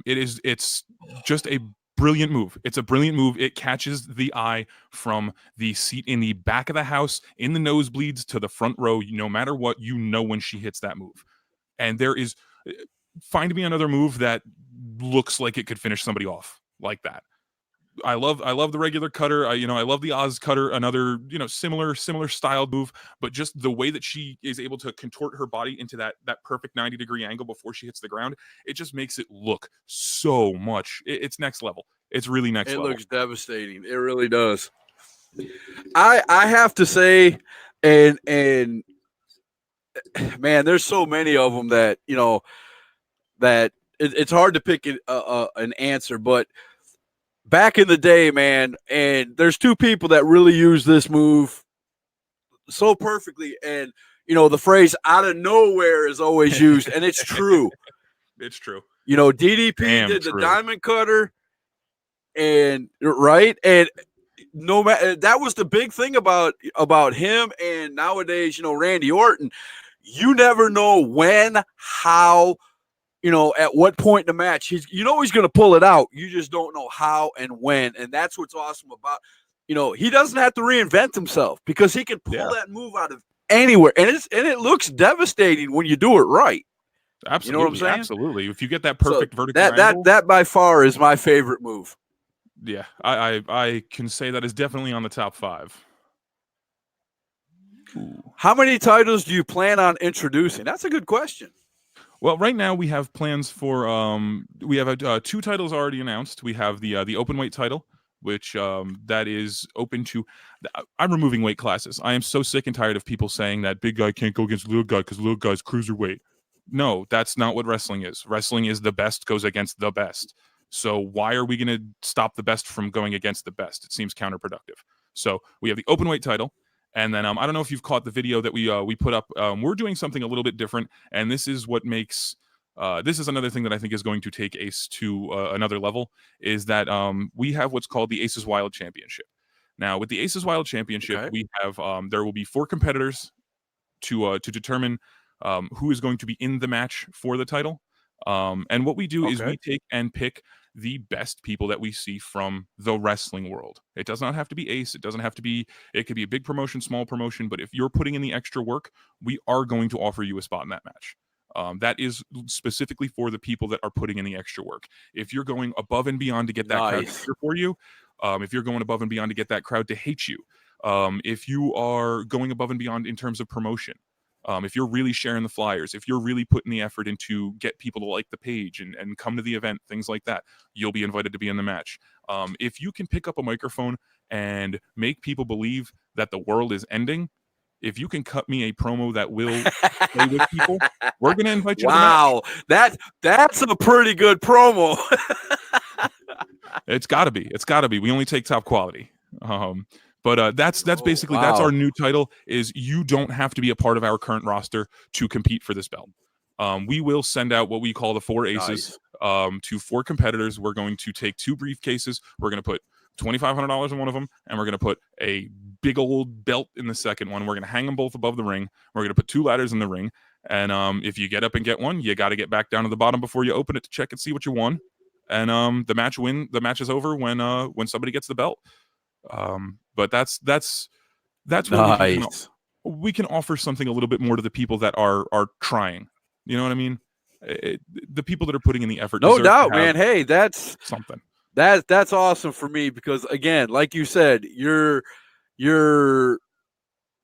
It's just a brilliant move. It's a brilliant move. It catches the eye from the seat in the back of the house, in the nosebleeds to the front row. No matter what, you know when she hits that move. And find me another move that looks like it could finish somebody off like that. I love the regular cutter. I love the Oz cutter, another, similar styled move, but just the way that she is able to contort her body into that perfect 90-degree angle before she hits the ground, it just makes it look so much. It's next level. It's really next level. It looks devastating. It really does. I have to say, and man, there's so many of them that, that it's hard to pick an answer, but back in the day, man, and there's two people that really use this move so perfectly. And, the phrase out of nowhere is always used, and it's true. It's true. DDP did the diamond cutter, and right. And no matter, that was the big thing about him. And nowadays, Randy Orton, you never know when, how, at what point in the match he's going to pull it out. You just don't know how and when. And that's what's awesome about, he doesn't have to reinvent himself because he can pull that move out of anywhere. And it looks devastating when you do it right. Absolutely. You know what I'm saying? Absolutely. If you get that perfect vertical angle, that by far is my favorite move. Yeah. I can say that is definitely on the top 5. Ooh. How many titles do you plan on introducing? That's a good question. Well, right now we have plans for we have 2 titles already announced. We have the openweight title, which that is open to. I'm removing weight classes. I am so sick and tired of people saying that big guy can't go against little guy because little guy's cruiserweight. No, that's not what wrestling is. Wrestling is the best goes against the best. So why are we going to stop the best from going against the best? It seems counterproductive. So we have the openweight title. And then I don't know if you've caught the video that we put up. We're doing something a little bit different, and this is what makes this is another thing that I think is going to take Ace to another level. Is that we have what's called the Aces Wild Championship. Now, with the Aces Wild Championship, we have there will be 4 competitors to determine who is going to be in the match for the title. And what we do is we take and pick the best people that we see from the wrestling world. It does not have to be Ace. It could be a big promotion, small promotion, but if you're putting in the extra work, we are going to offer you a spot in that match. That is specifically for the people that are putting in the extra work. If you're going above and beyond to get that crowd to cheer for you, if you're going above and beyond to get that crowd to hate you, if you are going above and beyond in terms of promotion, if you're really sharing the flyers, if you're really putting the effort into get people to like the page and come to the event, things like that, you'll be invited to be in the match. If you can pick up a microphone and make people believe that the world is ending, if you can cut me a promo that will play with people, we're going to invite you wow, to the match. That's a pretty good promo. It's got to be. It's got to be. We only take top quality. But that's basically that's our new title. Is you don't have to be a part of our current roster to compete for this belt. We will send out what we call the 4 aces to 4 competitors. We're going to take 2 briefcases. We're going to put $2,500 in one of them, and we're going to put a big old belt in the second one. We're going to hang them both above the ring. We're going to put 2 ladders in the ring. And if you get up and get one, you got to get back down to the bottom before you open it to check and see what you won. And the match is over when somebody gets the belt. But that's where we can offer something a little bit more to the people that are trying. You know what I mean? The people that are putting in the effort. No doubt, man. Hey, that's something. That's awesome for me because, again, like you said, you're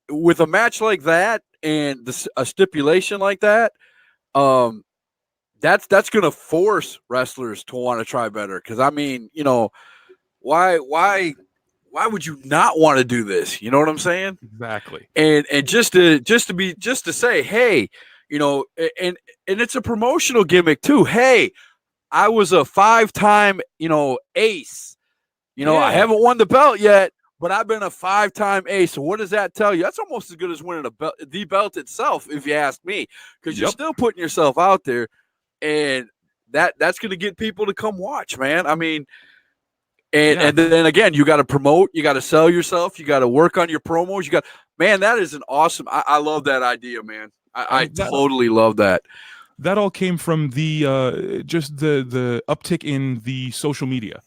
with a match like that and a stipulation like that. That's going to force wrestlers to want to try better. Because I mean, why would you not want to do this? You know what I'm saying? Exactly. And just to say, hey, and it's a promotional gimmick too. Hey, I was a 5-time, ace. I haven't won the belt yet, but I've been a 5-time ace. So what does that tell you? That's almost as good as winning the belt itself, if you ask me, because you're still putting yourself out there, and that's going to get people to come watch, man. I mean, and then again, you got to promote, you got to sell yourself, you got to work on your promos. Man, that is an awesome. I love that idea, man. I totally love that. That all came from the just the uptick in the social media.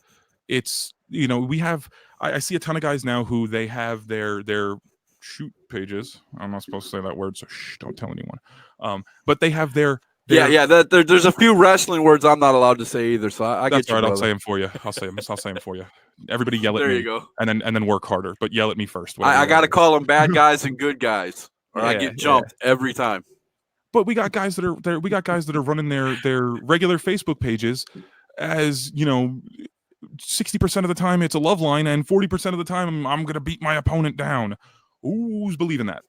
It's I see a ton of guys now who they have their shoot pages. I'm not supposed to say that word, so don't tell anyone. But they have their there's a few wrestling words I'm not allowed to say either. So I that's get you. Right. I'll say them for you. I'll say them for you. Everybody yell at me. There you go. And then work harder, but yell at me first. I got to call them bad guys and good guys, or I get jumped every time. But we got guys that are there. We got guys that are running their regular Facebook pages as 60% of the time it's a love line, and 40% of the time I'm gonna beat my opponent down. Who's believing that?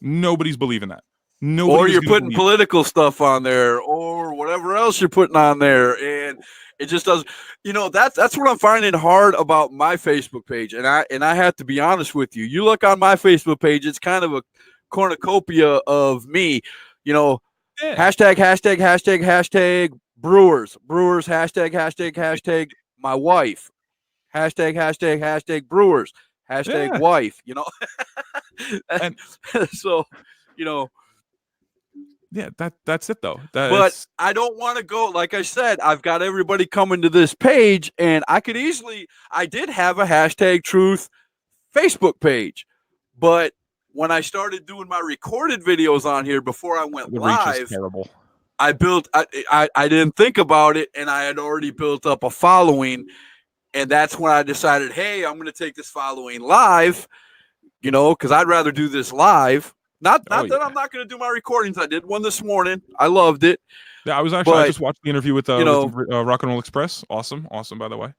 Nobody's believing that. Or you're putting political stuff on there, or whatever else you're putting on there, and it just doesn't. That's what I'm finding hard about my Facebook page, and I have to be honest with you. You look on my Facebook page; it's kind of a cornucopia of me. Hashtag Brewers, hashtag my wife, hashtag Brewers, wife, and so, that's it though. But I don't want to go, like I said, I've got everybody coming to this page, and I did have a hashtag truth Facebook page, but when I started doing my recorded videos on here before I went live, terrible. I didn't think about it, and I had already built up a following, and that's when I decided, hey, I'm going to take this following live, because I'd rather do this live. Not that I'm not going to do my recordings. I did one this morning. I loved it. Yeah, I just watched the interview with Rock and Roll Express. Awesome, by the way.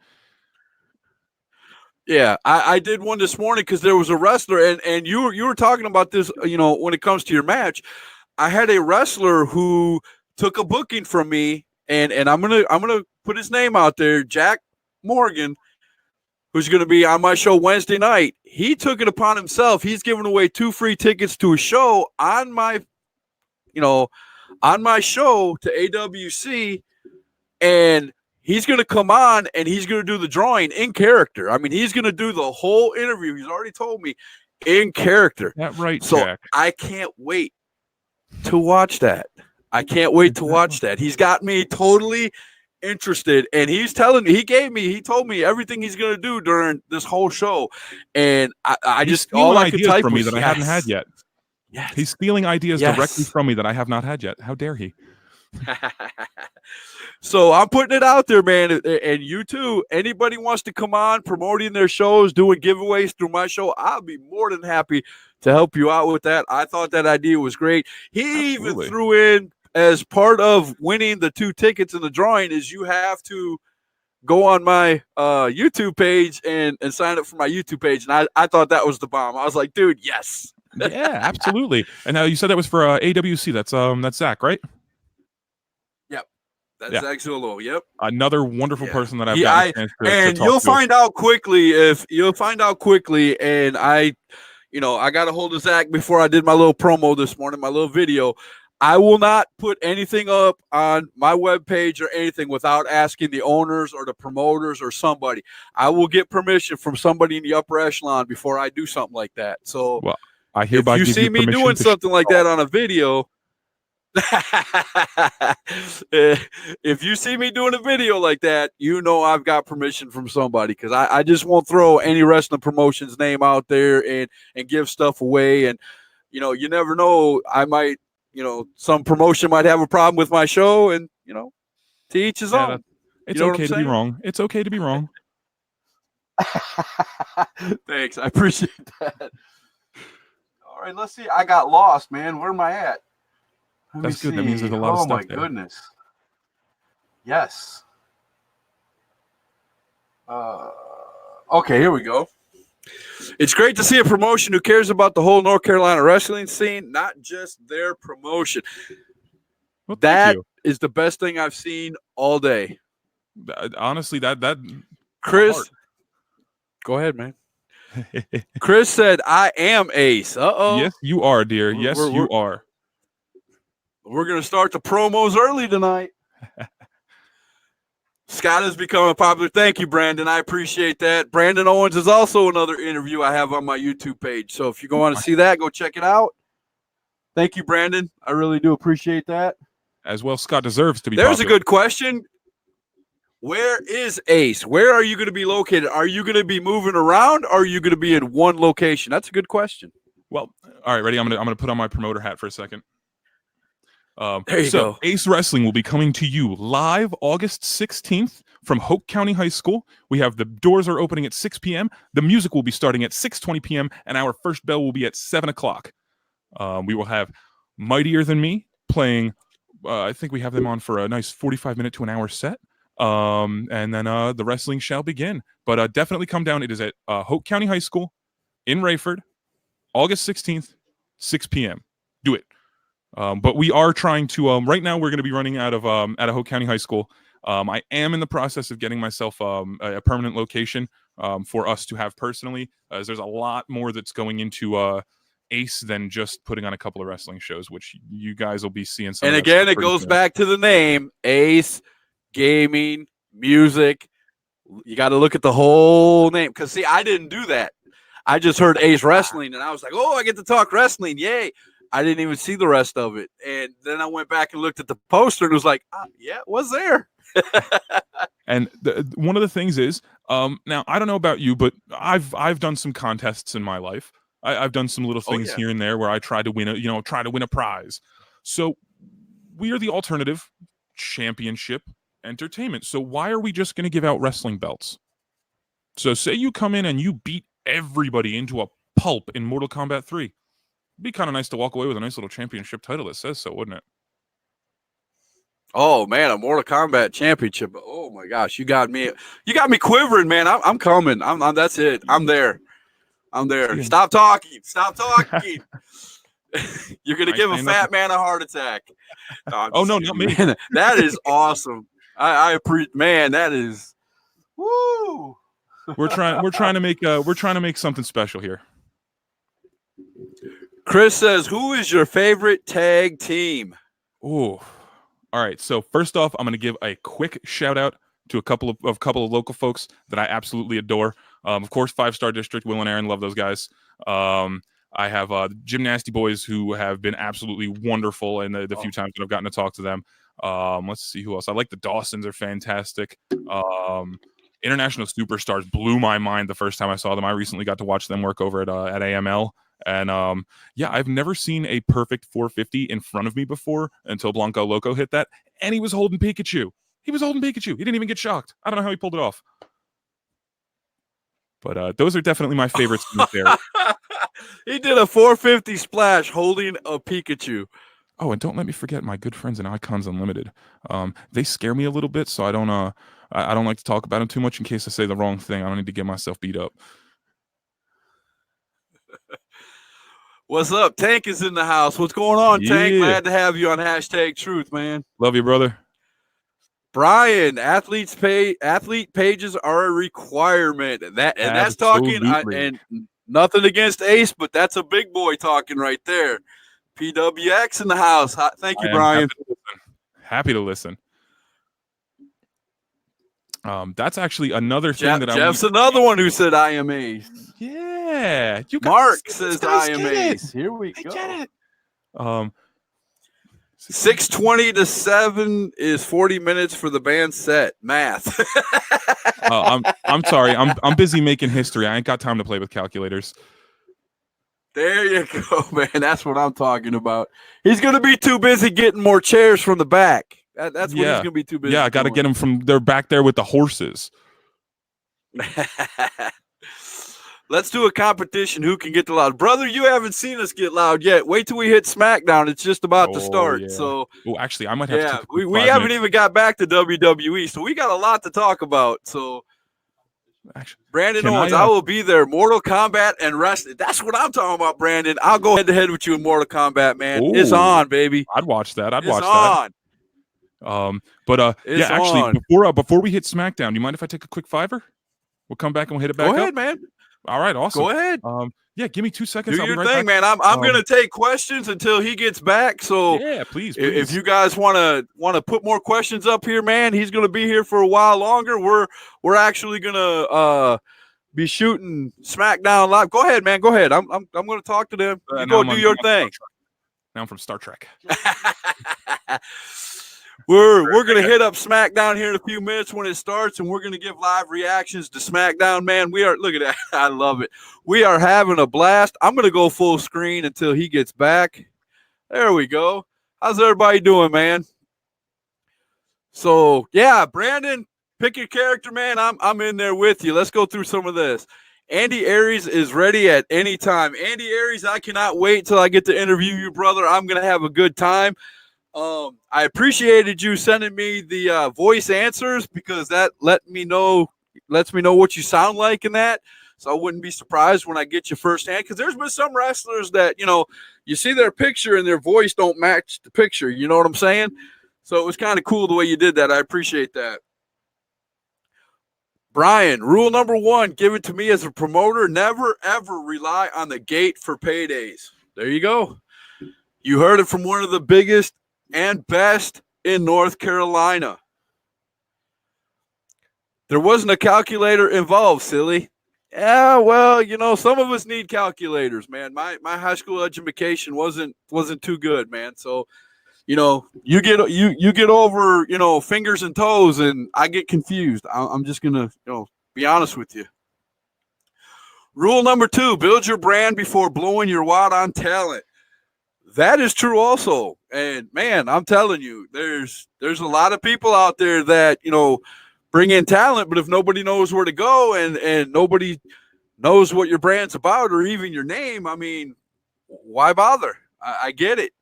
Yeah, I did one this morning because there was a wrestler, and you were talking about this, when it comes to your match. I had a wrestler who took a booking from me, and I'm gonna put his name out there, Jack Morgan, who's gonna be on my show Wednesday night. He took it upon himself. He's giving away 2 free tickets to a show on my show to AWC, and he's going to come on and he's going to do the drawing in character. I mean, he's going to do the whole interview. He's already told me in character. That right, so Jack. I can't wait to watch that. He's got me totally interested, and he told me everything he's going to do during this whole show. And I just, all I could type from me was, that I haven't had yet. Yes. He's stealing ideas directly from me that I have not had yet. How dare he? So I'm putting it out there, man, and you too. Anybody wants to come on promoting their shows, doing giveaways through my show, I'll be more than happy to help you out with that. I thought that idea was great. He even threw in, as part of winning the 2 tickets in the drawing, is you have to go on my YouTube page and sign up for my YouTube page. And I thought that was the bomb. I was like, dude, yes. Yeah, absolutely. And now you said that was for AWC. That's Zach, right? Yep, that's Yeah, Zach Zullo. Yep. another wonderful Yeah. person that I've gotten a chance to And talk you'll to. find out quickly and I got a hold of Zach before I did my little promo this morning, my little video. I will not put anything up on my webpage or anything without asking the owners or the promoters or somebody. I will get permission from somebody in the upper echelon before I do something like that. So Well, I if hereby you give see you me permission doing to share something like it all. that on a video, if you see me doing a video like that, I've got permission from somebody, because I just won't throw any wrestling promotion's name out there and give stuff away. And you never know, I might, some promotion might have a problem with my show, and to each his Yeah, own. You it's know what I'm okay to be saying? wrong. It's okay to be wrong. Thanks, I appreciate that. All right, let's see. I got lost, man. Where am I at? Let me That's good. That means there's see. a lot of Oh stuff my there. goodness. Yes. Okay, here we go. It's great to see a promotion who cares about the whole North Carolina wrestling scene, not just their promotion. Well, thank That you. is the best thing I've seen all day. Honestly, that Chris, go ahead, man. Chris said, "I am Ace." Yes, you are, dear. Yes, We're you are. gonna start the promos early tonight. Scott has become a popular. Thank you, Brandon. I appreciate that. Brandon Owens is also another interview I have on my YouTube page. So if you want to see that, go check it out. Thank you, Brandon. I really do appreciate that. As well, Scott deserves to be There's popular. a good question. Where is Ace? Where are you going to be located? Are you going to be moving around, or are you going to be in one location? That's a good question. Well, all right, ready? I'm gonna put on my promoter hat for a second. There you go. Ace Wrestling will be coming to you live August 16th from Hoke County High School. We have the doors are opening at 6 p.m. The music will be starting at 6:20 p.m. and our first bell will be at 7 o'clock. We will have Mightier Than Me playing. I think we have them on for a nice 45-minute to an hour set. And then the wrestling shall begin. But definitely come down. It is at Hoke County High School in Rayford, August 16th, 6 p.m. Do it. But we are trying to. Right now, we're going to be running out of Hoke County High School. I am in the process of getting myself a permanent location for us to have personally, as there's a lot more that's going into Ace than just putting on a couple of wrestling shows, which you guys will be seeing. And again, it goes back to the name, Ace Gaming Music. You got to look at the whole name, because see, I didn't do that. I just heard Ace Wrestling, and I was like, "Oh, I get to talk wrestling! Yay!" I didn't even see the rest of it, and then I went back and looked at the poster and was like, "Yeah, it was there." And one of the things is, now I don't know about you, but I've done some contests in my life. I've done some little things here and there where I try to win a prize. So we are the alternative championship entertainment. So why are we just going to give out wrestling belts? So say you come in and you beat everybody into a pulp in Mortal Kombat 3. It'd be kind of nice to walk away with a nice little championship title that says so, wouldn't it? Oh man, a Mortal Kombat championship. Oh my gosh, you got me quivering, man. I'm coming. I'm that's it. I'm there. Yeah. Stop talking. You're gonna give a fat man a heart attack. No, not me. Man, that is awesome. I appreciate. Man, that is. Woo. We're trying to make something special here. Chris says, "Who is your favorite tag team?" Oh, all right. So first off, I'm going to give a quick shout out to a couple of local folks that I absolutely adore. Of course, 5-Star District, Will and Aaron, love those guys. I have Gymnasty Boys, who have been absolutely wonderful in the few times that I've gotten to talk to them. Let's see who else. I like the Dawsons, are fantastic. International Superstars blew my mind the first time I saw them. I recently got to watch them work over at AML. And I've never seen a perfect 450 in front of me before until Blanco Loco hit that. And he was holding Pikachu. He didn't even get shocked. I don't know how he pulled it off. But those are definitely my favorites there. He did a 450 splash holding a Pikachu. Oh, and don't let me forget my good friends in Icons Unlimited. They scare me a little bit, so I don't like to talk about them too much in case I say the wrong thing. I don't need to get myself beat up. What's up? Tank is in the house. What's going on, Tank? Yeah. Glad to have you on Hashtag Truth, man. Love you, brother. Brian, athlete pages are a requirement. That's talking and nothing against Ace, but that's a big boy talking right there. PWX in the house. Thank you, Brian. Happy to listen. That's actually another thing that Jeff's another one who said I am Ace. Yeah, Mark says I am Ace. Here we go. Get it. 6:20 to 7 is 40 minutes for the band set. Math. I'm sorry. I'm busy making history. I ain't got time to play with calculators. There you go, man. That's what I'm talking about. He's gonna be too busy getting more chairs from the back. That's what he's gonna be too busy. Yeah, I got to get him from. They're back there with the horses. Let's do a competition. Who can get the loud? Brother, you haven't seen us get loud yet. Wait till we hit SmackDown. It's just about to start. Yeah. So, actually, I might have to. We haven't even got back to WWE, so we got a lot to talk about. So, actually, Brandon Owens, I will be there. Mortal Kombat and wrestling. That's what I'm talking about, Brandon. I'll go head to head with you in Mortal Kombat, man. Ooh, it's on, baby. I'd watch that. It's on. Yeah, actually, before we hit SmackDown, do you mind if I take a quick $5? We'll come back and we'll hit it back up. Go ahead, man. All right, awesome. Go ahead. Yeah, give me 2 seconds. Do your thing, man. I'm gonna take questions until he gets back. So yeah, please. If you guys want to put more questions up here, man, he's gonna be here for a while longer. We're actually gonna be shooting SmackDown live. Go ahead, man. Go ahead. I'm gonna talk to them. You go do your thing. Now I'm from Star Trek. We're gonna hit up SmackDown here in a few minutes when it starts, and we're gonna give live reactions to SmackDown. Man, look at that. I love it. We are having a blast. I'm gonna go full screen until he gets back. There we go. How's everybody doing, man? So yeah, Brandon, pick your character, man. I'm in there with you. Let's go through some of this. Andy Aries is ready at any time. Andy Aries, I cannot wait till I get to interview you, brother. I'm gonna have a good time. I appreciated you sending me the voice answers because that lets me know what you sound like in that. So I wouldn't be surprised when I get you firsthand, because there's been some wrestlers that, you see their picture and their voice don't match the picture. You know what I'm saying? So it was kind of cool the way you did that. I appreciate that. Brian, rule number 1, give it to me as a promoter. Never, ever rely on the gate for paydays. There you go. You heard it from one of the biggest and best in North Carolina. There wasn't a calculator involved, silly. Yeah, well, some of us need calculators, man. My high school education wasn't too good, man. So, you get over, fingers and toes, and I get confused. I'm just gonna, be honest with you. Rule number 2: build your brand before blowing your wad on talent. That is true also. And man, I'm telling you, there's a lot of people out there that, bring in talent, but if nobody knows where to go and nobody knows what your brand's about or even your name, I mean, why bother? I get it.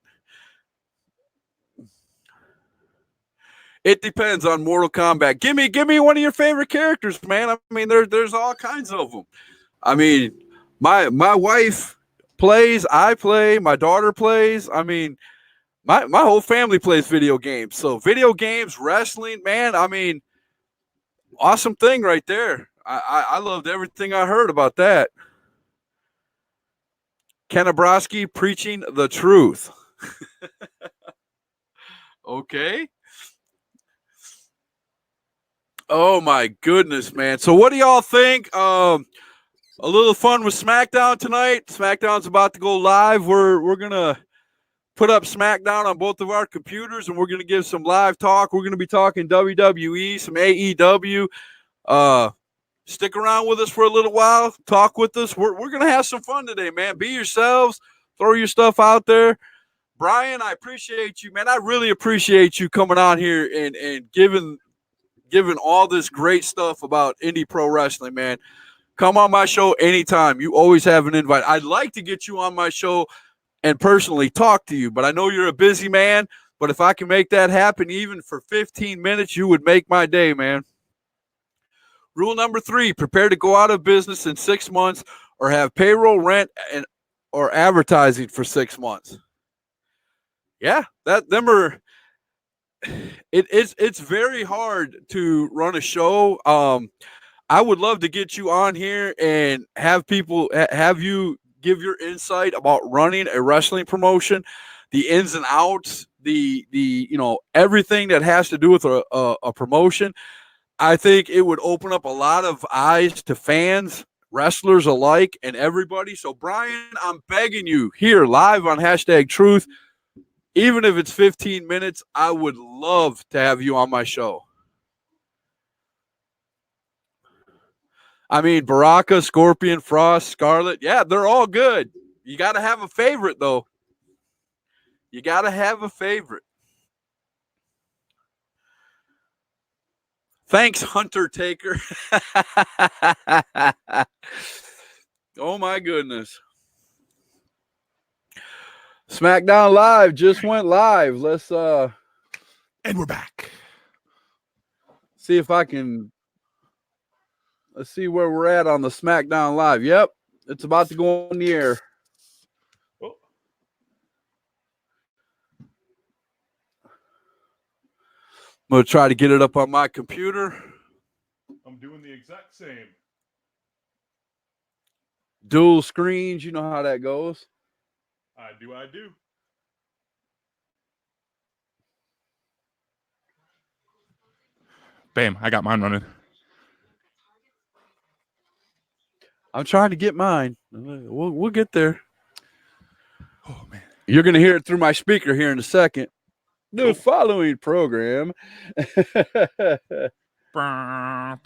It depends on Mortal Kombat. Give me one of your favorite characters, man. I mean, there's all kinds of them. I mean, my wife plays, I play, my daughter plays. I mean, my whole family plays video games. So video games, wrestling, man, I mean, awesome thing right there. I loved everything I heard about that. Ken Abrosky preaching the truth. Okay. Oh my goodness, man. So what do y'all think? A little fun with SmackDown tonight. SmackDown's about to go live. We're gonna put up SmackDown on both of our computers, and we're gonna give some live talk. We're gonna be talking WWE, some AEW. Stick around with us for a little while. Talk with us. We're gonna have some fun today, man. Be yourselves. Throw your stuff out there. Brian, I appreciate you, man. I really appreciate you coming on here and giving all this great stuff about indie pro wrestling, man. Come on my show anytime. You always have an invite. I'd like to get you on my show and personally talk to you, but I know you're a busy man. But if I can make that happen even for 15 minutes, you would make my day, man. Rule number 3, prepare to go out of business in 6 months or have payroll, rent, and or advertising for 6 months. Yeah, it's very hard to run a show. I would love to get you on here and have you give your insight about running a wrestling promotion, the ins and outs, the everything that has to do with a promotion. I think it would open up a lot of eyes to fans, wrestlers alike, and everybody. So, Brian, I'm begging you here live on #Truth, even if it's 15 minutes, I would love to have you on my show. I mean, Baraka, Scorpion, Frost, Scarlet, yeah, they're all good. You got to have a favorite, though. You got to have a favorite. Thanks, Hunter Taker. Oh, my goodness. SmackDown Live just went live. Let's and we're back. See if I can. Let's see where we're at on the SmackDown Live. Yep, it's about to go on the air. Oh. I'm going to try to get it up on my computer. I'm doing the exact same. Dual screens, you know how that goes. I do. Bam, I got mine running. I'm trying to get mine. We'll get there. Oh, man. You're going to hear it through my speaker here in a second. The following program. I'm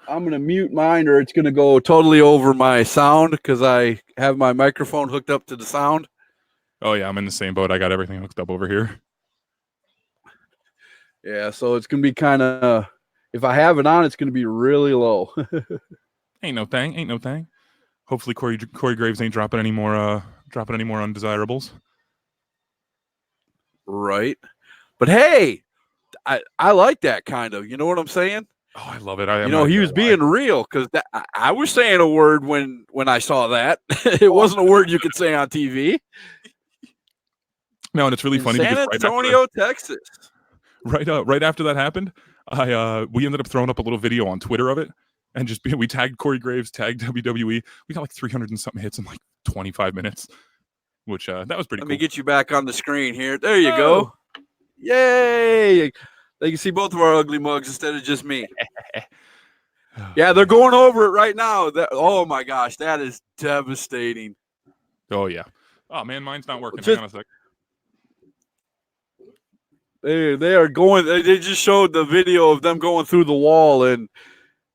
going to mute mine or it's going to go totally over my sound because I have my microphone hooked up to the sound. Oh, yeah, I'm in the same boat. I got everything hooked up over here. Yeah, so it's going to be kind of, if I have it on, it's going to be really low. Ain't no thing. Hopefully Corey Graves ain't dropping any more undesirables. Right. But hey, I like that kind of, you know what I'm saying? Oh, I love it. He was being real because I was saying a word when I saw that. It wasn't a word you could say on TV. No, and it's really funny San Antonio, Texas. Right after that happened, we ended up throwing up a little video on Twitter of it, and we tagged Corey Graves, tagged WWE. We got like 300 and something hits in like 25 minutes, which that was pretty cool. Let me get you back on the screen here. There you go. Yay! They can see both of our ugly mugs instead of just me. Yeah, they're going over it right now. Oh my gosh, that is devastating. Oh yeah. Oh man, mine's not working. Hang on a sec. They are going. They just showed the video of them going through the wall and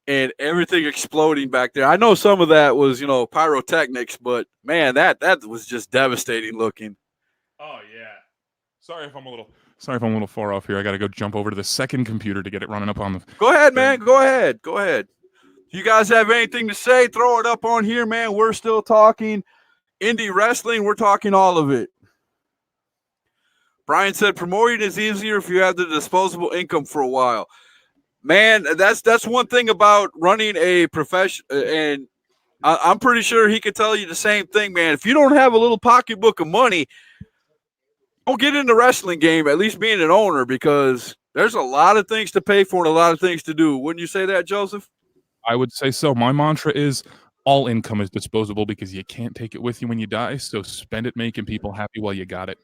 everything exploding back there. I know some of that was pyrotechnics, but man, that was just devastating looking. Oh yeah. Sorry if I'm a little far off here. I got to go jump over to the second computer to get it running up on the. Go ahead, man. Go ahead. You guys have anything to say? Throw it up on here, man. We're still talking indie wrestling. We're talking all of it. Brian said promoting is easier if you have the disposable income for a while. Man, that's one thing about running a profession, and I'm pretty sure he could tell you the same thing, man. If you don't have a little pocketbook of money, don't get in the wrestling game, at least being an owner, because there's a lot of things to pay for and a lot of things to do. Wouldn't you say that, Joseph? I would say so. My mantra is all income is disposable because you can't take it with you when you die. So spend it making people happy while you got it.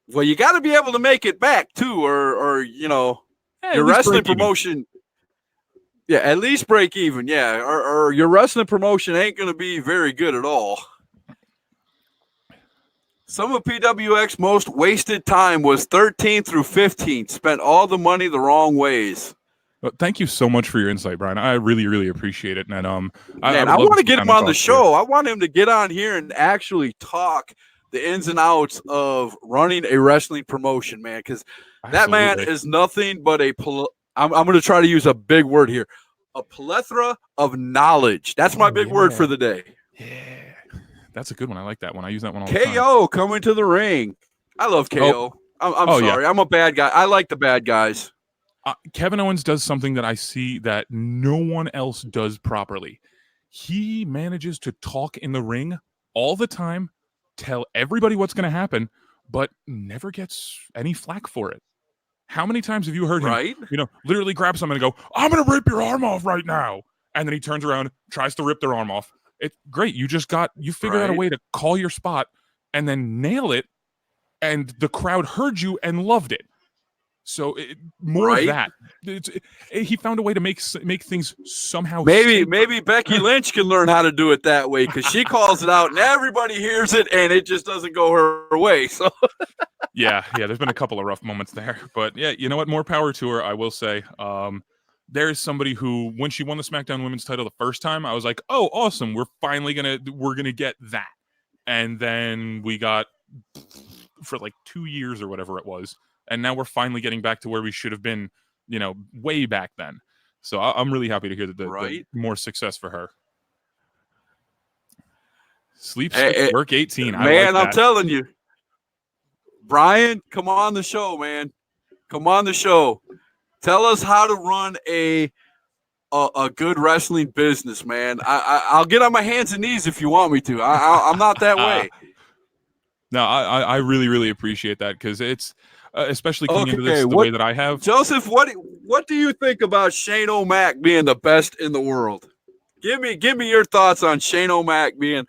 Well, you got to be able to make it back too, or your wrestling promotion. Yeah, at least break even. Yeah, or your wrestling promotion ain't going to be very good at all. Some of PWX most wasted time was 13th through 15th. Spent all the money the wrong ways. Well, thank you so much for your insight, Brian. I really, really appreciate it. And I want to get him on the show. I want him to get on here and actually talk the ins and outs of running a wrestling promotion, man. Because that man is nothing but I'm going to try to use a big word here. A plethora of knowledge. That's my big word for the day. Yeah. That's a good one. I like that one. I use that one all the time. KO coming to the ring. I love KO. I'm sorry. Yeah. I'm a bad guy. I like the bad guys. Kevin Owens does something that I see that no one else does properly. He manages to talk in the ring all the time, tell everybody what's going to happen, but never gets any flack for it. How many times have you heard him, Right? literally grab someone and go, "I'm going to rip your arm off right now," and then he turns around, tries to rip their arm off. It's great. You figured out a Right. way to call your spot and then nail it, and the crowd heard you and loved it. So more of Right. that. He found a way to make things somehow. Maybe Becky Lynch can learn how to do it that way, because she calls it out and everybody hears it, and it just doesn't go her way. So yeah, there's been a couple of rough moments there, but yeah, you know what? More power to her, I will say. There's somebody who, when she won the SmackDown Women's title the first time, I was like, "Oh, awesome! We're gonna get that." And then we got for like 2 years or whatever it was, and now we're finally getting back to where we should have been, way back then. So I'm really happy to hear that the more success for her. Sleep, work 18. Man, I like that. I'm telling you, Brian, come on the show, man. Come on the show. Tell us how to run a good wrestling business, man. I'll get on my hands and knees if you want me to. I'm not that way. No, I really, really appreciate that, because it's especially coming into this the way that I have. Joseph, what do you think about Shane O'Mac being the best in the world? Give me your thoughts on Shane O'Mac being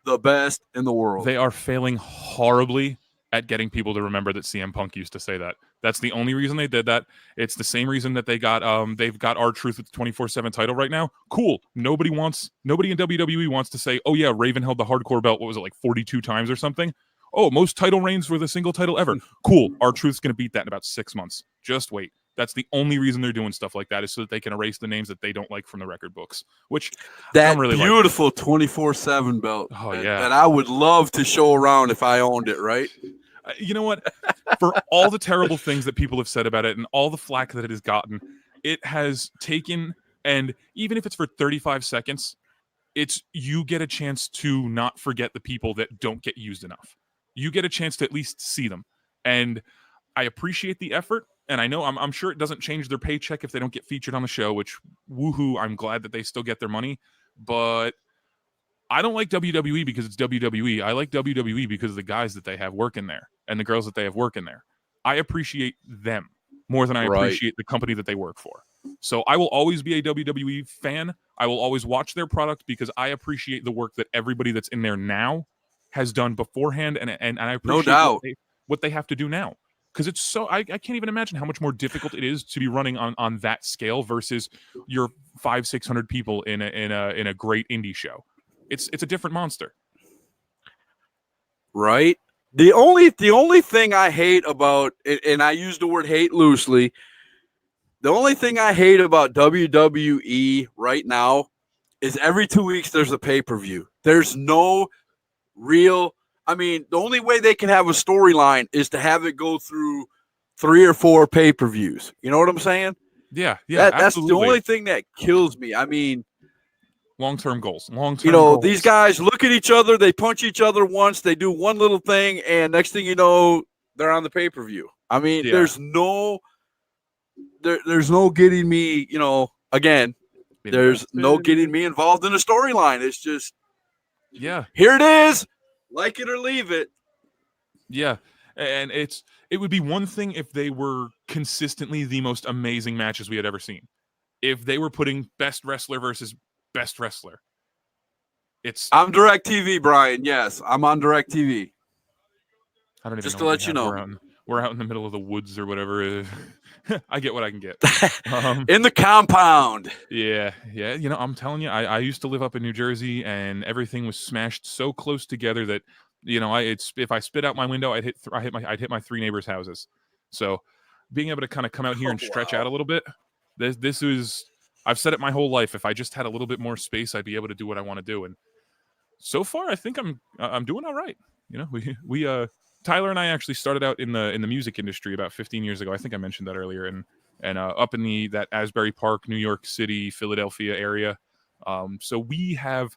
the best in the world. They are failing horribly at getting people to remember that CM Punk used to say that. That's the only reason they did that. It's the same reason that they've got R-Truth with the 24/7 title right now. Cool. Nobody in WWE wants to say, "Oh yeah, Raven held the hardcore belt, what was it, like 42 times or something?" Oh, most title reigns with a single title ever. Cool. R-Truth's going to beat that in about 6 months. Just wait. That's the only reason they're doing stuff like that, is so that they can erase the names that they don't like from the record books, which that I don't really beautiful 24/7 belt. Oh, yeah. That I would love to show around if I owned it, right? You know what? For all the terrible things that people have said about it and all the flack that it has gotten, it has taken, and even if it's for 35 seconds, you get a chance to not forget the people that don't get used enough. You get a chance to at least see them. And I appreciate the effort. And I know I'm sure it doesn't change their paycheck if they don't get featured on the show, which, woohoo, I'm glad that they still get their money. But I don't like WWE because it's WWE. I like WWE because of the guys that they have working there and the girls that they have working there. I appreciate them more than I appreciate the company that they work for. So I will always be a WWE fan. I will always watch their product because I appreciate the work that everybody that's in there now has done beforehand, and I appreciate no doubt what they have to do now. Because it's so, I can't even imagine how much more difficult it is to be running on that scale versus your 500-600 people in a great indie show. It's a different monster, right? The only thing I hate about, and I use the word hate loosely, the only thing I hate about WWE right now is every 2 weeks there's a pay-per-view. There's no real. I mean, the only way they can have a storyline is to have it go through 3 or 4 pay-per-views. You know what I'm saying? Yeah, that's the only thing that kills me. I mean, long-term goals. These guys look at each other, they punch each other once, they do one little thing, and next thing you know, they're on the pay-per-view. I mean, there's no getting me, again, there's no getting me involved in a storyline. It's just, here it is, like it or leave it. Yeah, and it would be one thing if they were consistently the most amazing matches we had ever seen. If they were putting best wrestler versus best wrestler. I'm DirecTV, Brian. Yes, I'm on DirecTV. I don't even just know to let you know. We're out in the middle of the woods or whatever. I get what I can get. In the compound. Yeah. I'm telling you, I used to live up in New Jersey, and everything was smashed so close together that if I spit out my window, I'd hit my 3 neighbors' houses. So being able to kind of come out here and stretch out a little bit, this is. I've said it my whole life. If I just had a little bit more space, I'd be able to do what I want to do. And so far, I think I'm doing all right. We Tyler and I actually started out in the music industry about 15 years ago. I think I mentioned that earlier, and up in that Asbury Park, New York City, Philadelphia area. So we have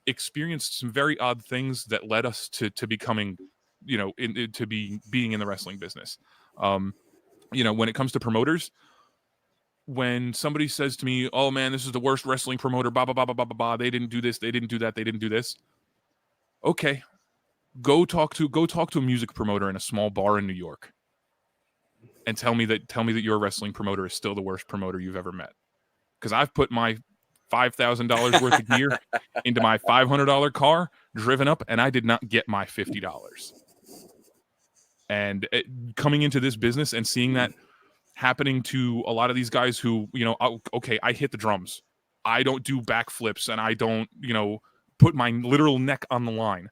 experienced some very odd things that led us to becoming, to being in the wrestling business. When it comes to promoters, when somebody says to me, "Oh man, this is the worst wrestling promoter," blah blah blah blah blah blah, they didn't do this, they didn't do that, they didn't do this. Okay, go talk to a music promoter in a small bar in New York, and tell me that your wrestling promoter is still the worst promoter you've ever met. Because I've put my $5,000 worth of gear into my $500 car, driven up, and I did not get my $50. And coming into this business and seeing that happening to a lot of these guys who, okay, I hit the drums, I don't do backflips, and I don't, put my literal neck on the line.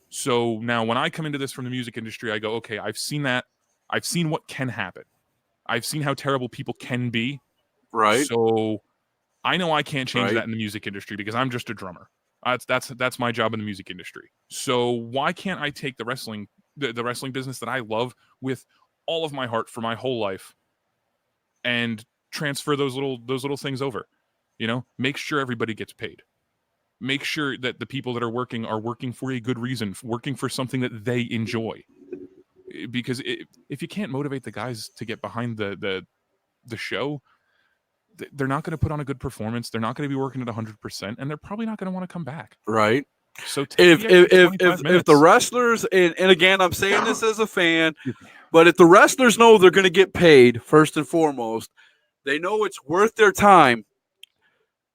So now when I come into this from the music industry, I go, okay, I've seen that. I've seen what can happen. I've seen how terrible people can be. Right. So I know I can't change that in the music industry because I'm just a drummer. That's my job in the music industry. So why can't I take the wrestling business that I love with all of my heart for my whole life and transfer those little things over? Make sure everybody gets paid. Make sure that the people that are working for a good reason, working for something that they enjoy. Because if you can't motivate the guys to get behind the show, they're not going to put on a good performance. They're not going to be working at 100%, and they're probably not going to want to come back. Right. So if the wrestlers, and again, I'm saying this as a fan, but if the wrestlers know they're going to get paid, first and foremost, they know it's worth their time,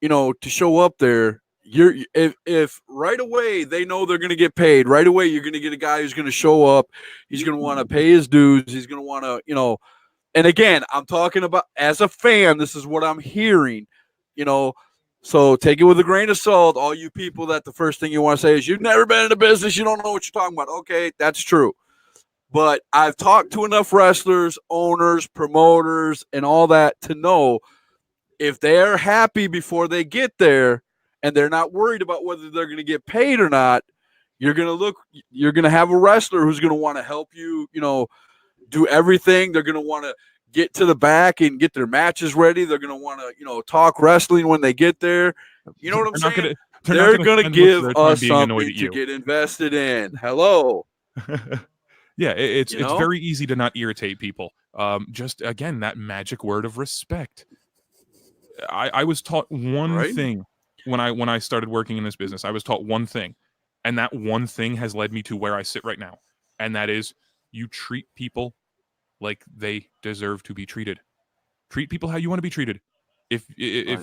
to show up there. If right away they know they're going to get paid, right away you're going to get a guy who's going to show up. He's going to want to pay his dues. He's going to want to, and again, I'm talking about as a fan, this is what I'm hearing, so take it with a grain of salt. All you people that the first thing you want to say is you've never been in the business, you don't know what you're talking about. Okay, that's true. But I've talked to enough wrestlers, owners, promoters, and all that to know if they're happy before they get there and they're not worried about whether they're going to get paid or not, you're going to have a wrestler who's going to want to help you, do everything. They're going to want to get to the back and get their matches ready. They're going to want to, talk wrestling when they get there. You know what I'm saying? They're going to give us something to get invested in. Hello. Yeah, it's very easy to not irritate people. Just, again, that magic word of respect. I was taught one thing when I started working in this business. I was taught one thing, and that one thing has led me to where I sit right now, and that is you treat people like they deserve to be treated. Treat people how you want to be treated. If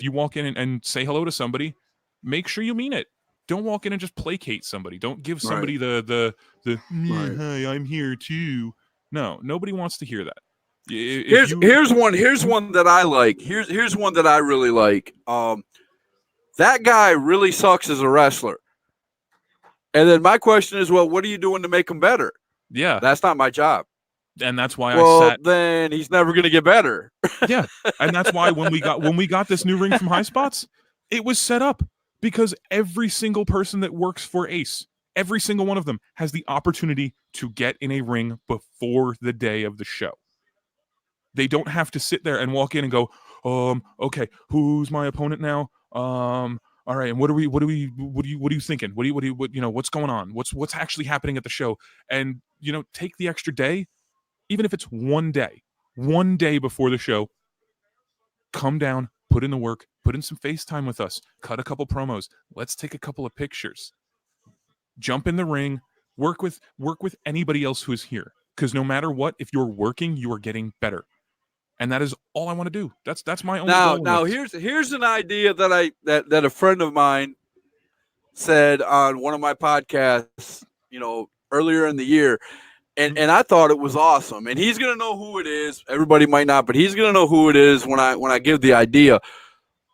you walk in and say hello to somebody, make sure you mean it. Don't walk in and just placate somebody. Don't give somebody the hi, I'm here too. No, nobody wants to hear that. Here's one that I like. Here's one that I really like. That guy really sucks as a wrestler. And then my question is, well, what are you doing to make him better? Yeah, that's not my job. And that's why then he's never going to get better. Yeah, and that's why when we got this new ring from High Spots, it was set up because every single person that works for Ace, every single one of them has the opportunity to get in a ring before the day of the show. They don't have to sit there and walk in and go, okay, who's my opponent now? All right, and what are you thinking? What's going on? What's actually happening at the show? And take the extra day. Even if it's one day before the show, come down, put in the work, put in some FaceTime with us, cut a couple promos. Let's take a couple of pictures. Jump in the ring, work with anybody else who is here. Because no matter what, if you're working, you are getting better. And that is all I want to do. That's my only goal. Now here's an idea that a friend of mine said on one of my podcasts, earlier in the year. And I thought it was awesome. And he's going to know who it is. Everybody might not, but he's going to know who it is when I give the idea.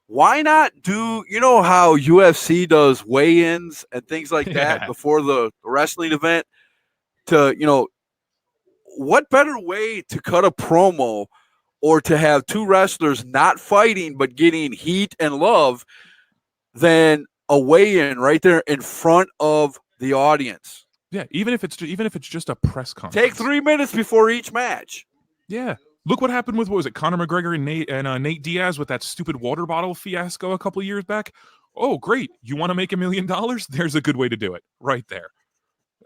Why not do, how UFC does weigh-ins and things like that before the wrestling event? What better way to cut a promo or to have two wrestlers not fighting but getting heat and love than a weigh-in right there in front of the audience? Yeah, even if it's just a press conference. Take 3 minutes before each match. Yeah. Look what happened with, what was it, Conor McGregor and Nate Diaz with that stupid water bottle fiasco a couple of years back. Oh, great. You want to make $1 million? There's a good way to do it right there.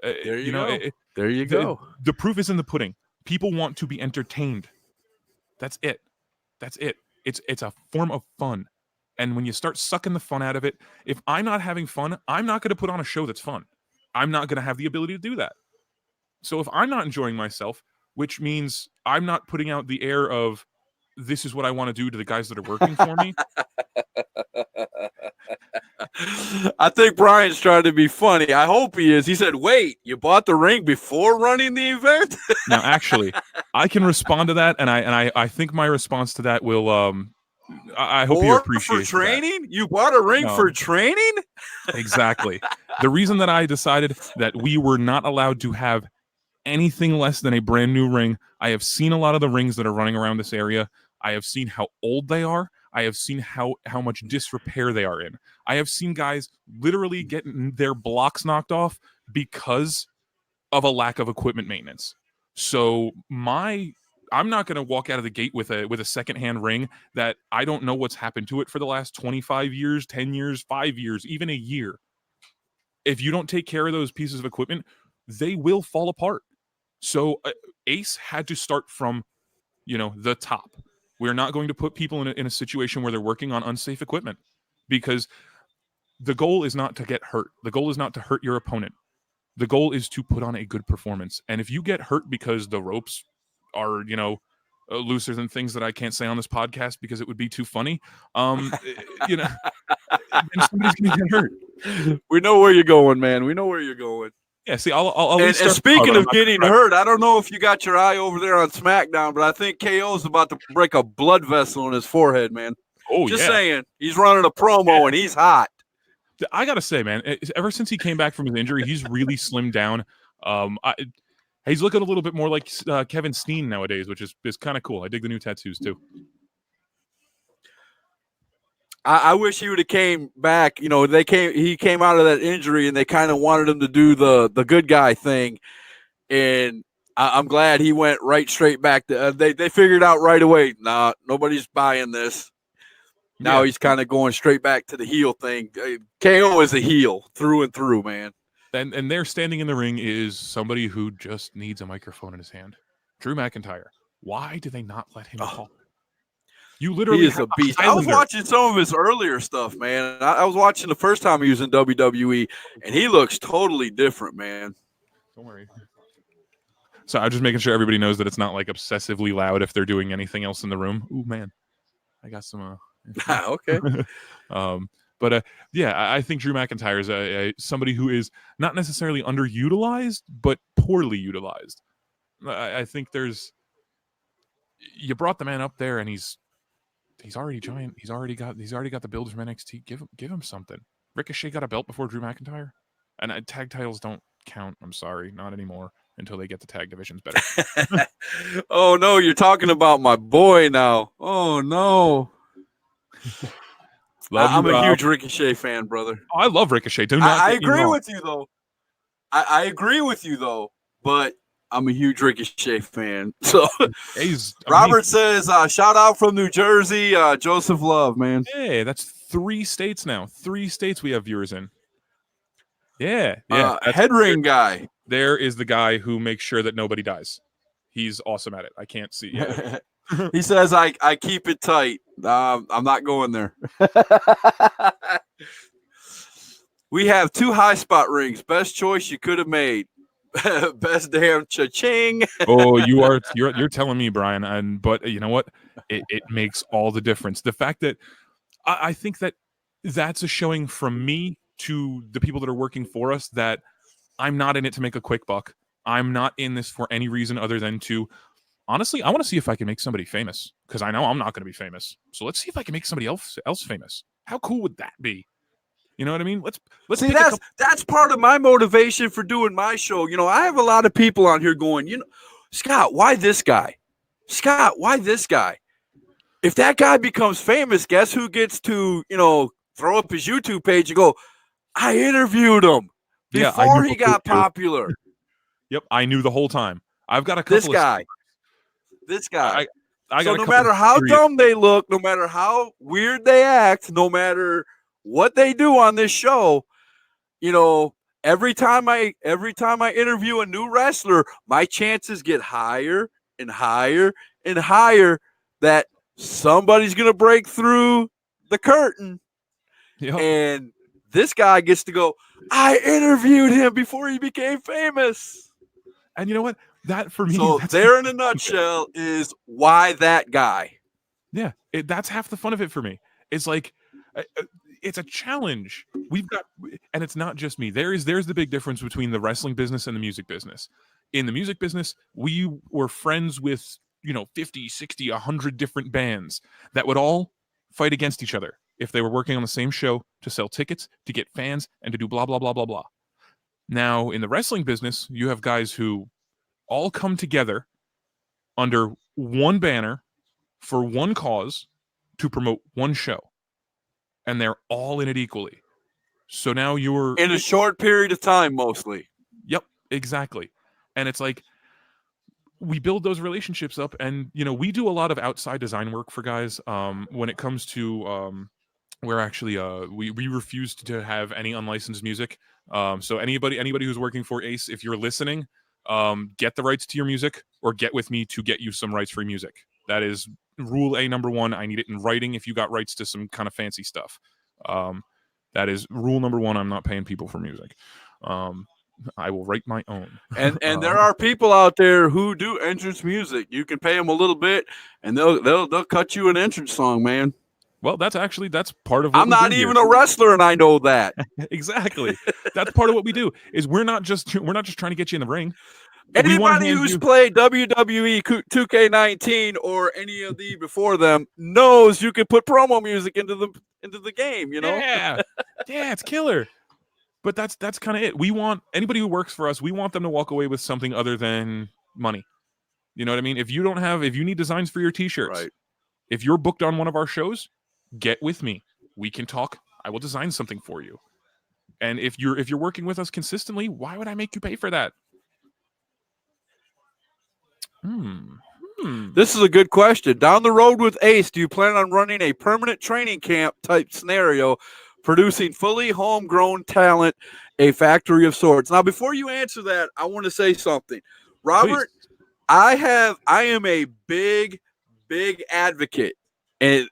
There you go. There you go. The proof is in the pudding. People want to be entertained. That's it. It's a form of fun. And when you start sucking the fun out of it, if I'm not having fun, I'm not going to put on a show that's fun. I'm not going to have the ability to do that. So if I'm not enjoying myself, which means I'm not putting out the air of this is what I want to do to the guys that are working for me. I think Brian's trying to be funny. I hope he is. He said, wait, you bought the ring before running the event? Now, actually, I can respond to that, and I think my response to that will I hope you appreciate for training. That. You bought a ring for training? Exactly. The reason that I decided that we were not allowed to have anything less than a brand new ring. I have seen a lot of the rings that are running around this area. I have seen how old they are. I have seen how much disrepair they are in. I have seen guys literally getting their blocks knocked off because of a lack of equipment maintenance. So I'm not going to walk out of the gate with a secondhand ring that I don't know what's happened to it for the last 25 years, 10 years, 5 years, even a year. If you don't take care of those pieces of equipment, they will fall apart. So Ace had to start from, the top. We're not going to put people in a situation where they're working on unsafe equipment, because the goal is not to get hurt. The goal is not to hurt your opponent. The goal is to put on a good performance. And if you get hurt because the ropes are, looser than things that I can't say on this podcast because it would be too funny, then somebody's going to get hurt. We know where you're going, man. We know where you're going. Yeah, see, I'll and speaking of getting hurt, I don't know if you got your eye over there on SmackDown, but I think KO's about to break a blood vessel in his forehead, man. Oh, just saying. He's running a promo, and he's hot. I got to say, man, ever since he came back from his injury, he's really slimmed down. He's looking a little bit more like Kevin Steen nowadays, which is kind of cool. I dig the new tattoos, too. I wish he would have came back. He came out of that injury, and they kind of wanted him to do the good guy thing. And I'm glad he went straight back to. They figured out right away. Nah, nobody's buying this. Now he's kind of going straight back to the heel thing. KO is a heel through and through, man. And there standing in the ring is somebody who just needs a microphone in his hand. Drew McIntyre. Why do they not let him talk? You literally is a beast. I was watching some of his earlier stuff, man. I was watching the first time he was in WWE, and he looks totally different, man. Don't worry. So I'm just making sure everybody knows that it's not like obsessively loud if they're doing anything else in the room. Ooh, man. I got some... Okay. But I think Drew McIntyre is somebody who is not necessarily underutilized, but poorly utilized. I think you brought the man up there, and he's already giant. He's already got the build from NXT. Give him something. Ricochet got a belt before Drew McIntyre, and tag titles don't count. I'm sorry, not anymore until they get the tag divisions better. Oh no, you're talking about my boy now. Oh no. I'm a huge Ricochet fan, brother. Oh, I love Ricochet. I agree with you though. I agree with you though, but I'm a huge Ricochet fan. So Robert says, shout out from New Jersey, Joseph Love, man. Hey, that's 3 states now. 3 states we have viewers in. Yeah. Head ring guy. There is the guy who makes sure that nobody dies. He's awesome at it. I can't see. Yeah. He says, I keep it tight. I'm not going there. We have 2 high spot rings. Best choice you could have made. Best damn cha-ching. Oh, you're telling me, Brian. But you know what? It makes all the difference. The fact that I think that's a showing from me to the people that are working for us that I'm not in it to make a quick buck. I'm not in this for any reason other than to, honestly, I want to see if I can make somebody famous, because I know I'm not going to be famous. So let's see if I can make somebody else famous. How cool would that be? You know what I mean? Let's see. That's part of my motivation for doing my show. I have a lot of people on here going, Scott, why this guy? Scott, why this guy? If that guy becomes famous, guess who gets to, throw up his YouTube page and go, I interviewed him before he got popular. Yep, I knew the whole time. I've got a couple This guy. So no matter how dumb they look, no matter how weird they act, no matter what they do on this show, every time I interview a new wrestler, my chances get higher and higher and higher that somebody's going to break through the curtain. Yep. And this guy gets to go, I interviewed him before he became famous. And you know what? That for me, so there in a nutshell is why that guy. Yeah, that's half the fun of it for me. It's like it's a challenge. We've got, and it's not just me. There's the big difference between the wrestling business and the music business. In the music business, we were friends with 50, 60, 100 different bands that would all fight against each other if they were working on the same show to sell tickets, to get fans, and to do blah blah blah blah blah. Now in the wrestling business, you have guys who all come together under one banner for one cause to promote one show, and they're all in it equally. So now you're in a short period of time, mostly. Yep, exactly. And it's like we build those relationships up, and we do a lot of outside design work for guys. When it comes to we're actually we refuse to have any unlicensed music. So anybody who's working for Ace, if you're listening, get the rights to your music or get with me to get you some rights-free music. That is rule A number one. I need it in writing if you got rights to some kind of fancy stuff. That is rule number one. I'm not paying people for music. I will write my own. And there are people out there who do entrance music. You can pay them a little bit, and they'll cut you an entrance song, man. Well, that's part of what I'm not even a wrestler, and I know that. Exactly. That's part of what we do. Is we're not just trying to get you in the ring. Anybody who's played WWE 2K19 or any of the before them knows you can put promo music into the game. Yeah, it's killer. But that's kind of it. We want anybody who works for us. We want them to walk away with something other than money. You know what I mean? If you need designs for your T-shirts, right. If you're booked on one of our shows, get with me. We can talk. I will design something for you. And if you're working with us consistently, why would I make you pay for that? This is a good question. Down the road with Ace, do you plan on running a permanent training camp type scenario, producing fully homegrown talent, a factory of sorts? Now, before you answer that, I want to say something. Robert, please. I am a big advocate, and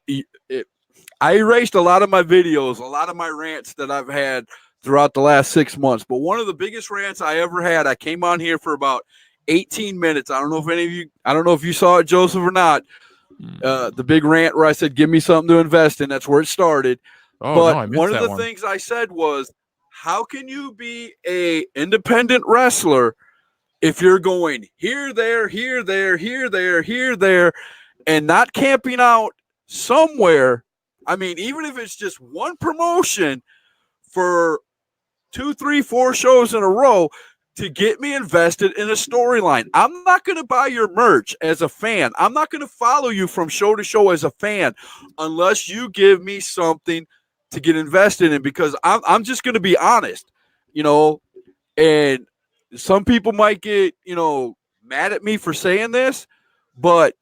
I erased a lot of my videos, a lot of my rants that I've had throughout the last 6 months. But one of the biggest rants I ever had, I came on here for about 18 minutes. I don't know if you saw it, Joseph, or not. The big rant where I said, give me something to invest in. That's where it started. But one of the things I said was, how can you be a independent wrestler if you're going here, there, here, there, here, there, here, there, and not camping out somewhere? I mean, even if it's just one promotion for 2, 3, 4 shows in a row, to get me invested in a storyline. I'm not going to buy your merch as a fan. I'm not going to follow you from show to show as a fan unless you give me something to get invested in, because I'm just going to be honest, and some people might get, mad at me for saying this, but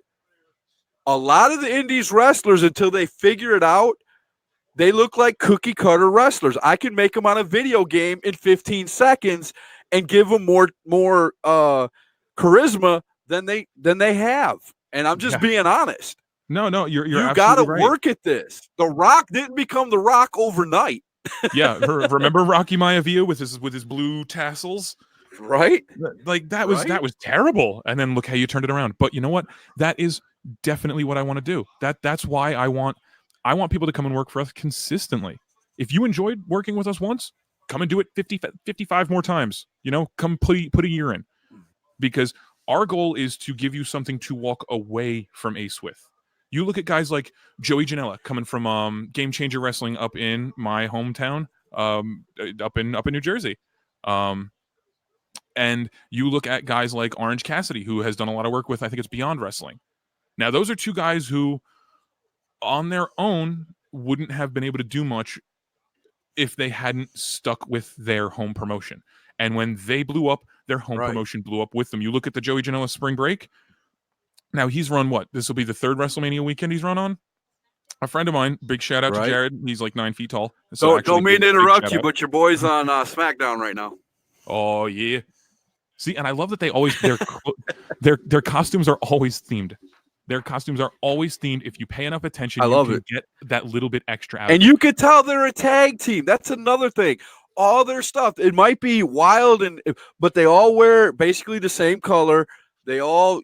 a lot of the indies wrestlers, until they figure it out, they look like cookie cutter wrestlers. I can make them on a video game in 15 seconds and give them more charisma than they have. And I'm just being honest. No, you're you got to work at this. The Rock didn't become The Rock overnight. Yeah, remember Rocky Maivia with his blue tassels? Right? Like that was terrible. And then look how you turned it around. But you know what? That is definitely what I want to do. That's why I want people to come and work for us consistently. If you enjoyed working with us once, come and do it 55 more times. Come put a year in, because our goal is to give you something to walk away from Ace with. You look at guys like Joey Janela coming from Game Changer Wrestling up in my hometown, up in New Jersey. And you look at guys like Orange Cassidy, who has done a lot of work with, I think it's Beyond Wrestling. Now, those are two guys who, on their own, wouldn't have been able to do much if they hadn't stuck with their home promotion. And when they blew up, their home promotion blew up with them. You look at the Joey Janela Spring Break. Now, he's run what? This will be the 3rd WrestleMania weekend he's run on. A friend of mine, big shout out to Jared. He's like 9 feet tall. So don't mean to interrupt you, but your boy's on SmackDown right now. Oh, yeah. See, and I love that they always their costumes are always themed. Their costumes are always themed. If you pay enough attention, I you love can it. get that little bit extra out And of it. you could tell they're a tag team. That's another thing. All their stuff, it might be wild, but they all wear basically the same color. They all,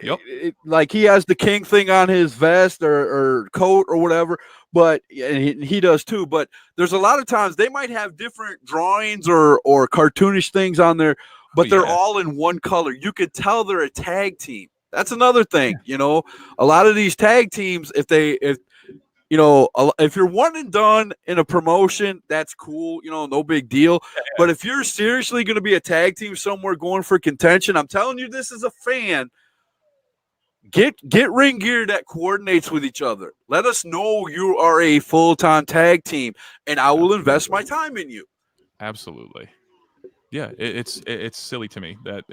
Yep. like he has the king thing on his vest or coat or whatever, but and he does too. But there's a lot of times they might have different drawings or cartoonish things on there, Oh, but they're yeah. all in one color. You could tell they're a tag team. That's another thing. A lot of these tag teams, if you're one and done in a promotion, that's cool, no big deal. But if you're seriously going to be a tag team somewhere going for contention, I'm telling you this as a fan, get ring gear that coordinates with each other. Let us know you are a full-time tag team, and I will invest my time in you. Absolutely. Yeah, it's silly to me that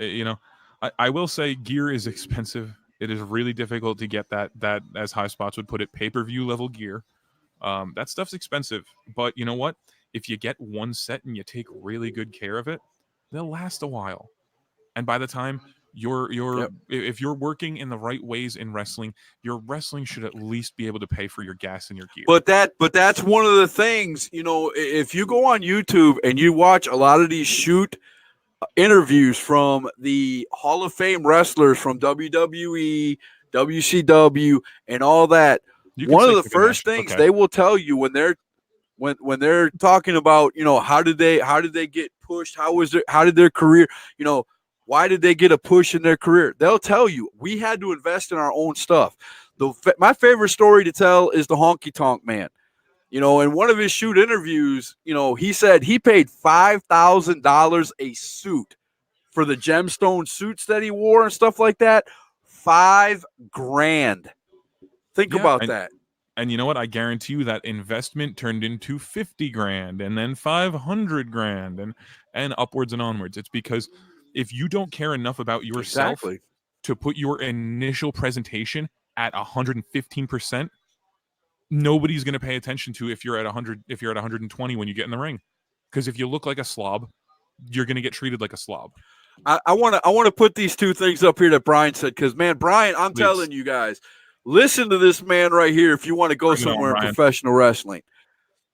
I will say gear is expensive. It is really difficult to get that as High Spots would put it, pay-per-view level gear. That stuff's expensive, but you know what? If you get one set and you take really good care of it, they'll last a while. And by the time Yep. if you're working in the right ways in wrestling, your wrestling should at least be able to pay for your gas and your gear. But that's one of the things, if you go on YouTube and you watch a lot of these shoot interviews from the Hall of Fame wrestlers from WWE, WCW, and all that, one of the first things they will tell you when they're talking about, how did they get pushed, how did their career, why did they get a push in their career? They'll tell you we had to invest in our own stuff. My favorite story to tell is the Honky Tonk Man. In one of his shoot interviews, he said he paid $5,000 a suit for the gemstone suits that he wore and stuff like that. $5,000. Think about that. And you know what? I guarantee you that investment turned into 50 grand and then 500 grand and upwards and onwards. It's because if you don't care enough about yourself to put your initial presentation at 115%, nobody's going to pay attention to if you're at 100, if you're at 120 when you get in the ring. Because if you look like a slob, you're going to get treated like a slob. I want to put these two things up here that Brian said, because man, Brian, I'm telling you guys, listen to this man right here if you want to go somewhere in professional wrestling.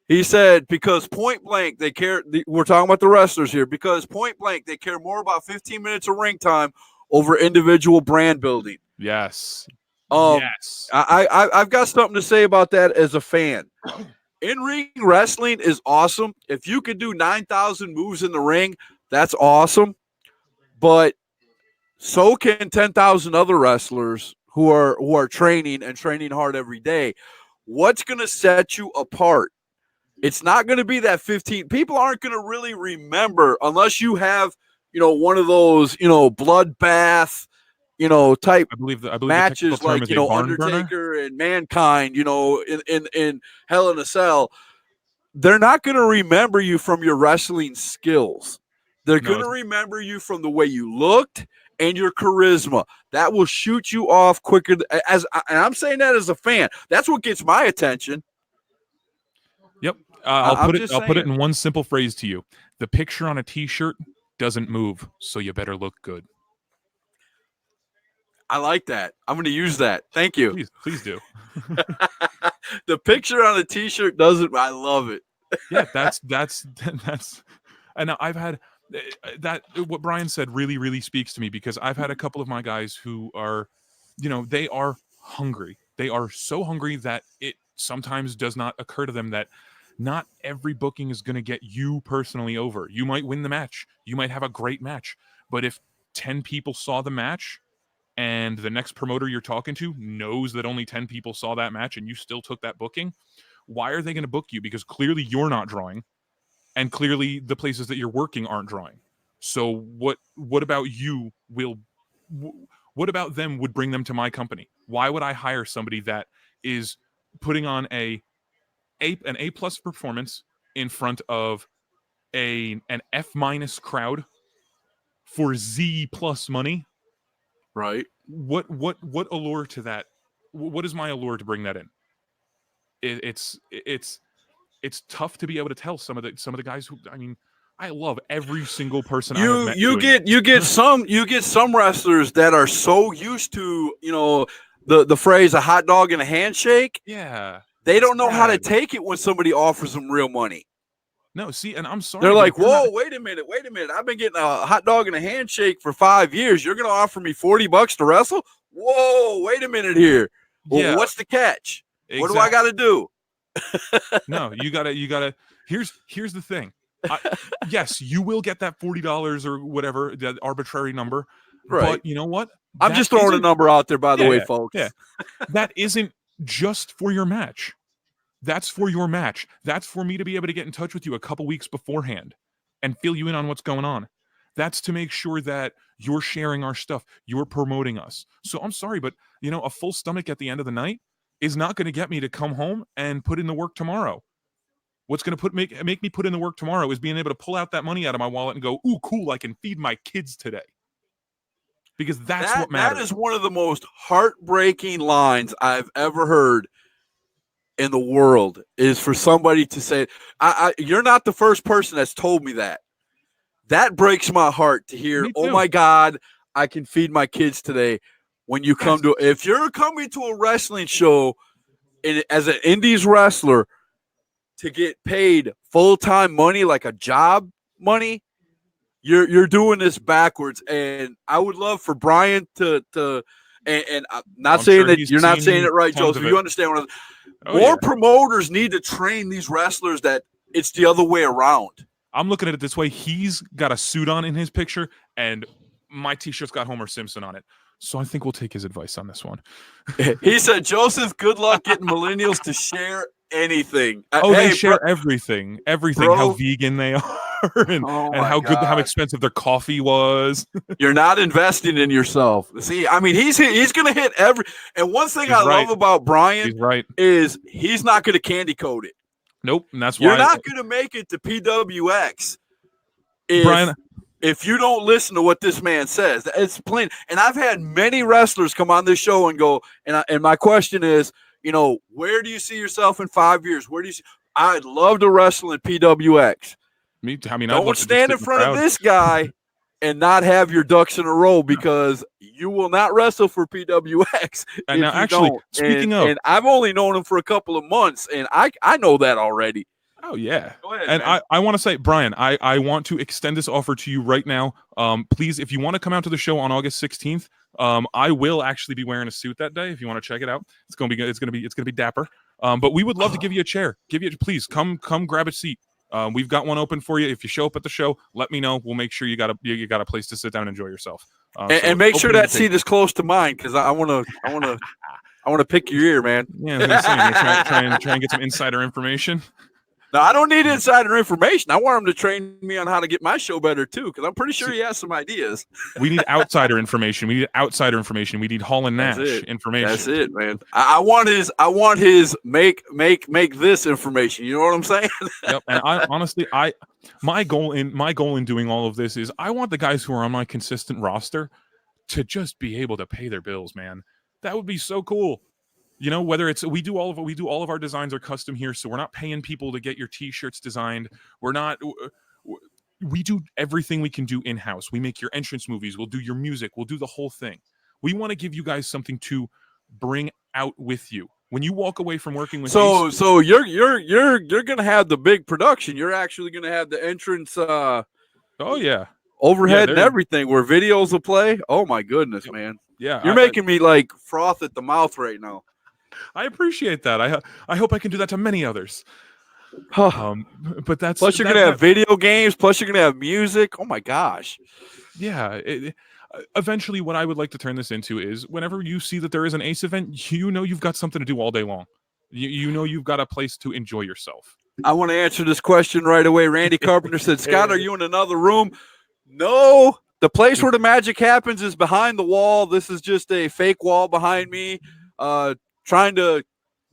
He said, because point blank, they care. We're talking about the wrestlers here. Because point blank, they care more about 15 minutes of ring time over individual brand building. Yes. Yes. I've got something to say about that as a fan. In-ring wrestling is awesome. If you could do 9,000 moves in the ring, that's awesome. But so can 10,000 other wrestlers who are training hard every day. What's going to set you apart? It's not going to be that 15. People aren't going to really remember unless you have, one of those, bloodbath, type I believe matches like, Undertaker and Mankind, in Hell in a Cell. They're not going to remember you from your wrestling skills. They're going to remember you from the way you looked and your charisma. That will shoot you off quicker. And I'm saying that as a fan. That's what gets my attention. Yep. I'll put it in one simple phrase to you. The picture on a T-shirt doesn't move, so you better look good. I like that. I'm going to use that. Thank you. Please do. The picture on a T-shirt doesn't. I love it. Yeah, that's. And I've had that. What Brian said really, really speaks to me, because I've had a couple of my guys who are, they are hungry. They are so hungry that it sometimes does not occur to them that not every booking is going to get you personally over. You might win the match. You might have a great match. But if 10 people saw the match and the next promoter you're talking to knows that only 10 people saw that match and you still took that booking, why are they going to book you? Because clearly you're not drawing, and clearly the places that you're working aren't drawing. So what about you what about them would bring them to my company? Why would I hire somebody that is putting on an A+ performance in front of an F- crowd for Z+ money? Right. What allure to that? What is my allure to bring that in? It's tough to be able to tell some of the guys who, I love every single person I have met. You get some wrestlers that are so used to, you know, the phrase a hot dog and a handshake. Yeah. They don't know how to take it when somebody offers them real money. No, see, and I'm sorry. They're like, whoa, wait a minute. I've been getting a hot dog and a handshake for 5 years. You're going to offer me $40 to wrestle? Whoa, wait a minute here. Well, what's the catch? Exactly. What do I got to do? No, you gotta. Here's the thing. Yes, you will get that $40 or whatever, that arbitrary number. Right. But you know what? I'm just throwing a number out there, by the way, folks. Yeah. That isn't just for your match. That's for your match. That's for me to be able to get in touch with you a couple weeks beforehand and fill you in on what's going on. That's to make sure that you're sharing our stuff. You're promoting us. So I'm sorry, but you know, a full stomach at the end of the night is not going to get me to come home and put in the work tomorrow. What's going to make me put in the work tomorrow is being able to pull out that money out of my wallet and go, ooh, cool, I can feed my kids today. Because that's what matters. That is one of the most heartbreaking lines I've ever heard in the world, is for somebody to say, you're not the first person that's told me that. That breaks my heart to hear, oh my God, I can feed my kids today. When you come to, if you're coming to a wrestling show as an indies wrestler to get paid full-time money, like a job money, you're doing this backwards. And I would love for Brian to and I'm not saying that you're not saying it right, Joseph. You understand what more promoters need to train these wrestlers that it's the other way around. I'm looking at it this way. He's got a suit on in his picture, and my T-shirt's got Homer Simpson on it. So I think we'll take his advice on this one. He said, Joseph, good luck getting millennials to share anything. They share everything, bro. How vegan they are, and how good, how expensive their coffee was. You're not investing in yourself. See, I mean, he's going to hit every. And one thing I love about Brian is he's not going to candy coat it. Nope, and that's why you're not going to make it to PWX. Brian. If you don't listen to what this man says, it's plain. And I've had many wrestlers come on this show and go, and my question is, you know, where do you see yourself in 5 years? Where do you see? I'd love to wrestle in PWX. Me too. I mean, don't stand in front of this guy and not have your ducks in a row, because you will not wrestle for PWX. And now, actually, speaking of, and I've only known him for a couple of months, and I know that already. Oh, yeah. Go ahead, and man. I want to say, Brian, I want to extend this offer to you right now. Please, if you want to come out to the show on August 16th, I will actually be wearing a suit that day. If you want to check it out, it's going to be dapper. But we would love to give you a chair. Please come grab a seat. We've got one open for you. If you show up at the show, let me know. We'll make sure you got a place to sit down and enjoy yourself. And make sure that seat is close to mine, because I want to pick your ear, man. Yeah, I was saying, try and get some insider information. No, I don't need insider information. I want him to train me on how to get my show better too, because I'm pretty sure he has some ideas. We need outsider information. We need Hall and Nash information. That's it, man. I want his make this information. You know what I'm saying? Yep. And honestly, my goal in doing all of this is I want the guys who are on my consistent roster to just be able to pay their bills, man. That would be so cool. You know, whether it's we do all of our designs are custom here, so we're not paying people to get your T-shirts designed. We do everything we can do in-house. We make your entrance movies. We'll do your music. We'll do the whole thing. We want to give you guys something to bring out with you when you walk away from working with. So you're gonna have the big production. You're actually gonna have the entrance. Oh yeah. Overhead and everything where videos will play. Oh my goodness, man. Yeah. You're making me like froth at the mouth right now. I appreciate that. I hope I can do that to many others. But that's plus you're gonna have video games. Plus you're gonna have music. Oh my gosh. Yeah. Eventually, what I would like to turn this into is whenever you see that there is an Ace event, you know you've got something to do all day long. You know you've got a place to enjoy yourself. I want to answer this question right away. Randy Carpenter said, "Scott, are you in another room?" No. The place where the magic happens is behind the wall. This is just a fake wall behind me. Trying to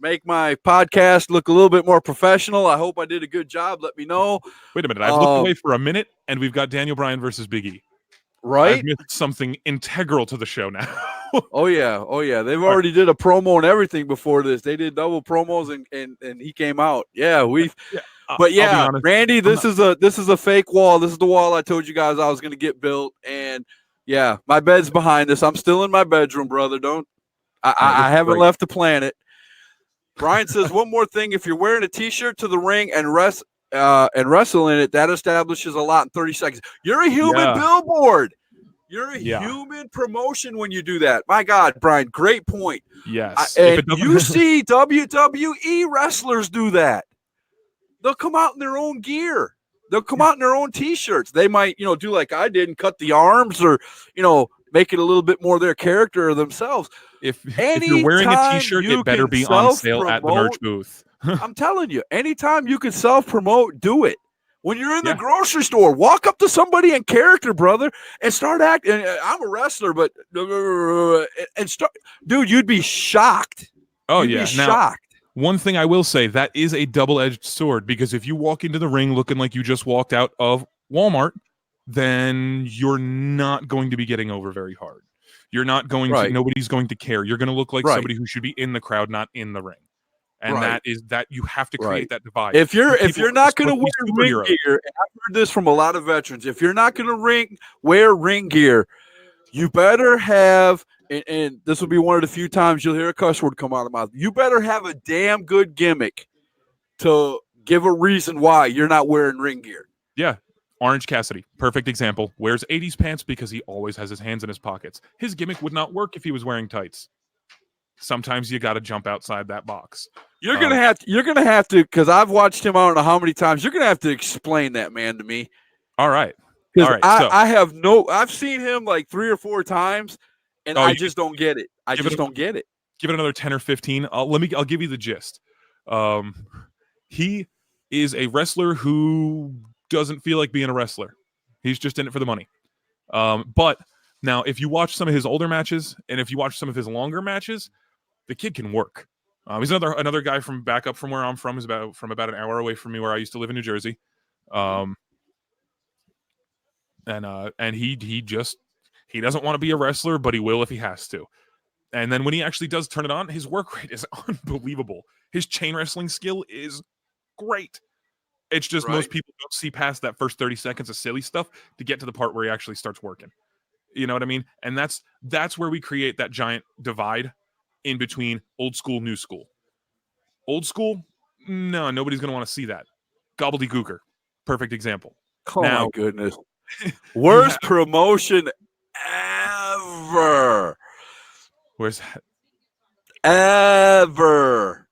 make my podcast look a little bit more professional. I hope I did a good job. Let me know. Wait a minute. I've looked away for a minute, and we've got Daniel Bryan versus Big E. Right? I've missed something integral to the show now. Oh yeah. They've already did a promo and everything before this. They did double promos and he came out. Yeah, Yeah, but I'll be yeah, honest. Randy, this is a fake wall. This is the wall I told you guys I was going to get built, and yeah, my bed's behind us. I'm still in my bedroom, brother. Don't I haven't left the planet. Brian says one more thing: if you're wearing a T-shirt to the ring and wrestle in it, that establishes a lot in 30 seconds. You're a human billboard. You're a human promotion when you do that. My God, Brian, great point. Yes. And you see WWE wrestlers do that. They'll come out in their own gear. They'll come out in their own T-shirts. They might, do like I did and cut the arms or, make it a little bit more their character or themselves. If you're wearing a T-shirt, it better be on sale at the merch booth. I'm telling you, anytime you can self-promote, do it. When you're in the grocery store, walk up to somebody in character, brother, and start acting. I'm a wrestler, but dude, you'd be shocked. Oh, you'd be shocked. One thing I will say, that is a double-edged sword, because if you walk into the ring looking like you just walked out of Walmart, then you're not going to be getting over very hard. You're not going to, nobody's going to care. You're going to look like somebody who should be in the crowd, not in the ring. And that is that you have to create that divide. If you're not going to wear ring gear, and I've heard this from a lot of veterans, if you're not going to wear ring gear, you better have, and this will be one of the few times you'll hear a cuss word come out of my mouth. You better have a damn good gimmick to give a reason why you're not wearing ring gear. Yeah. Orange Cassidy, perfect example. Wears 80s pants because he always has his hands in his pockets. His gimmick would not work if he was wearing tights. Sometimes you got to jump outside that box. You're gonna have to, because I've watched him. I don't know how many times. You're gonna have to explain that man to me. All right. I've seen him like 3 or 4 times, and I just don't get it. Don't get it. Give it another 10 or 15. I'll give you the gist. He is a wrestler who doesn't feel like being a wrestler. He's just in it for the money. But now, if you watch some of his older matches, and if you watch some of his longer matches, the kid can work. He's another guy from back up from where I'm from. He's about an hour away from me, where I used to live in New Jersey. And he doesn't want to be a wrestler, but he will if he has to. And then when he actually does turn it on, his work rate is unbelievable. His chain wrestling skill is great. It's just most people don't see past that first 30 seconds of silly stuff to get to the part where he actually starts working. You know what I mean? And that's where we create that giant divide in between old school, new school. Old school, no, nobody's going to want to see that. Gobbledygooker, perfect example. Oh, my goodness. Worst promotion ever. Where's that? Ever.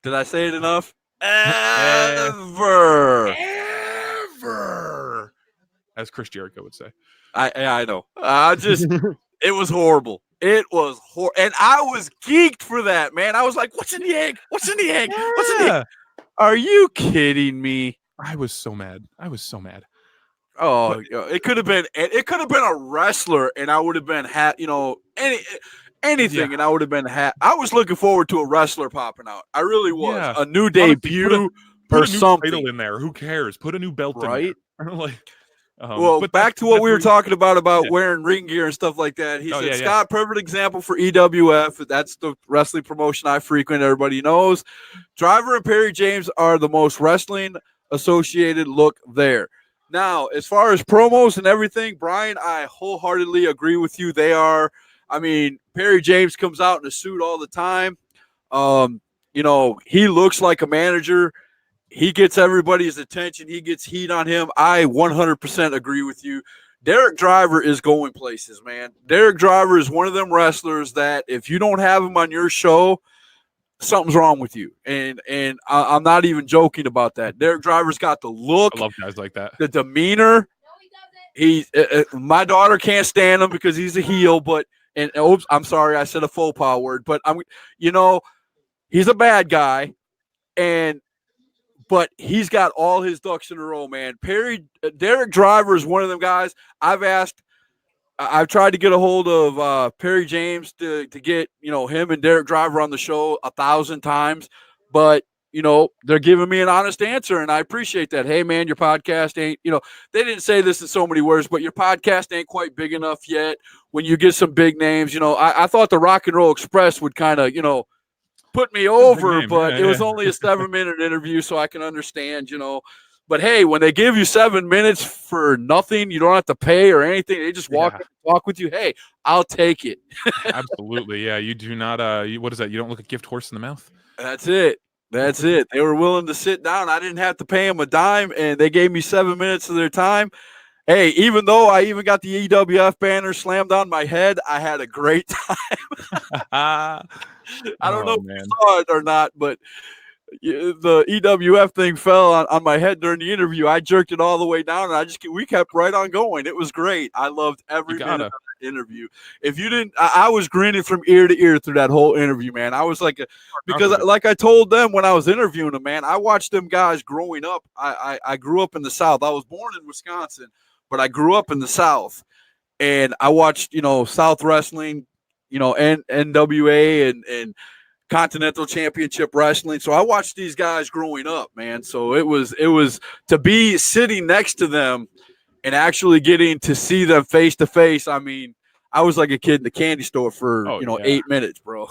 Did I say it enough? Ever. As Chris Jericho would say. I know. It was horrible. It was horrible. And I was geeked for that, man. I was like, what's in the egg? What's in the egg? Yeah. What's in the egg? Are you kidding me? I was so mad. Oh, it could have been a wrestler, and I would have been anything, and I would have been I was looking forward to a wrestler popping out. I really was. Yeah. A new debut put or something. Title in there. Who cares? Put a new belt in there. But back to what we were talking about wearing ring gear and stuff like that. He said, Scott, perfect example for EWF. That's the wrestling promotion I frequent. Everybody knows. Driver and Perry James are the most wrestling associated look there. Now, as far as promos and everything, Brian, I wholeheartedly agree with you. They are. I mean, Perry James comes out in a suit all the time. He looks like a manager. He gets everybody's attention. He gets heat on him. I 100% agree with you. Derek Driver is going places, man. Derek Driver is one of them wrestlers that if you don't have him on your show, something's wrong with you. And I'm not even joking about that. Derek Driver's got the look. I love guys like that. The demeanor. My daughter can't stand him because he's a heel, oops, I'm sorry, I said a faux pas word, but he's a bad guy, but he's got all his ducks in a row, man. Derek Driver is one of them guys. I've tried to get a hold of Perry James to get him and Derek Driver on the show 1,000 times, but they're giving me an honest answer, and I appreciate that. Hey, man, your podcast ain't, they didn't say this in so many words, but your podcast ain't quite big enough yet. When you get some big names, I thought the Rock and Roll Express would kind of, put me over, but it was only a 7-minute interview, so I can understand, But hey, when they give you 7 minutes for nothing, you don't have to pay or anything. They just walk and talk with you. Hey, I'll take it. Absolutely, yeah. You do not. What is that? You don't look a gift horse in the mouth. That's it. That's it. They were willing to sit down. I didn't have to pay them a dime, and they gave me 7 minutes of their time. Hey, even though I even got the EWF banner slammed on my head, I had a great time. I don't know if you saw it or not, but the EWF thing fell on my head during the interview. I jerked it all the way down, and we kept right on going. It was great. I loved every minute of that interview. If you didn't, I was grinning from ear to ear through that whole interview, man. I was because like I told them when I was interviewing them, man, I watched them guys growing up. I grew up in the South. I was born in Wisconsin, but I grew up in the South, and I watched, South Wrestling, and NWA and Continental Championship Wrestling. So I watched these guys growing up, man. So it was to be sitting next to them and actually getting to see them face to face. I mean, I was like a kid in the candy store for 8 minutes, bro.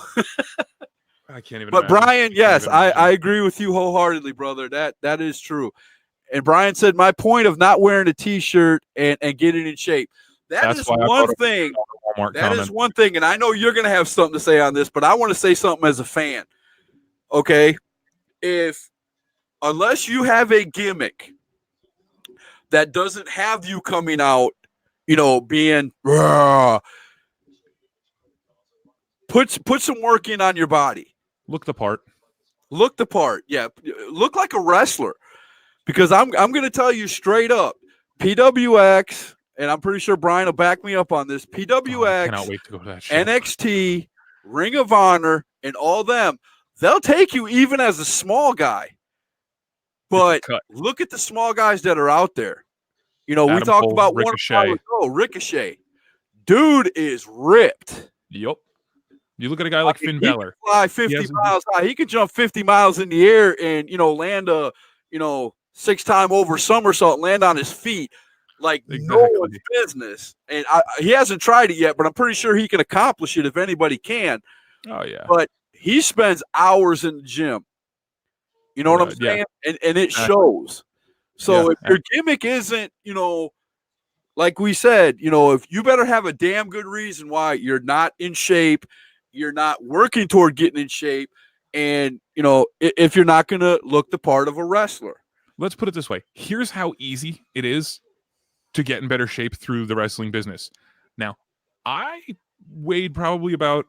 I can't even. But imagine. Brian, yes, I agree with you wholeheartedly, brother. That is true. And Brian said my point of not wearing a T-shirt and getting in shape. That's one thing. That is one thing, and I know you're going to have something to say on this, but I want to say something as a fan. Okay, unless you have a gimmick that doesn't have you coming out, being put some work in on your body. Look the part. Look the part. Yeah, look like a wrestler. Because I'm going to tell you straight up, PWX. And I'm pretty sure Brian will back me up on this. PWX, cannot wait to go to that show. NXT, Ring of Honor, and all them, they'll take you even as a small guy. But look at the small guys that are out there. We talked about Ricochet. Ricochet. Dude is ripped. Yep. You look at a guy like Finn Balor. He can fly 50 miles high. He can jump 50 miles in the air and, land a, 6-time over somersault, land on his feet. Like no one's business. And he hasn't tried it yet, but I'm pretty sure he can accomplish it if anybody can. Oh, yeah. But he spends hours in the gym. You know what I'm saying? Yeah. And it shows. So if your gimmick isn't, like we said, if you better have a damn good reason why you're not in shape, you're not working toward getting in shape, and, if you're not going to look the part of a wrestler. Let's put it this way. Here's how easy it is to get in better shape through the wrestling business. Now, I weighed probably about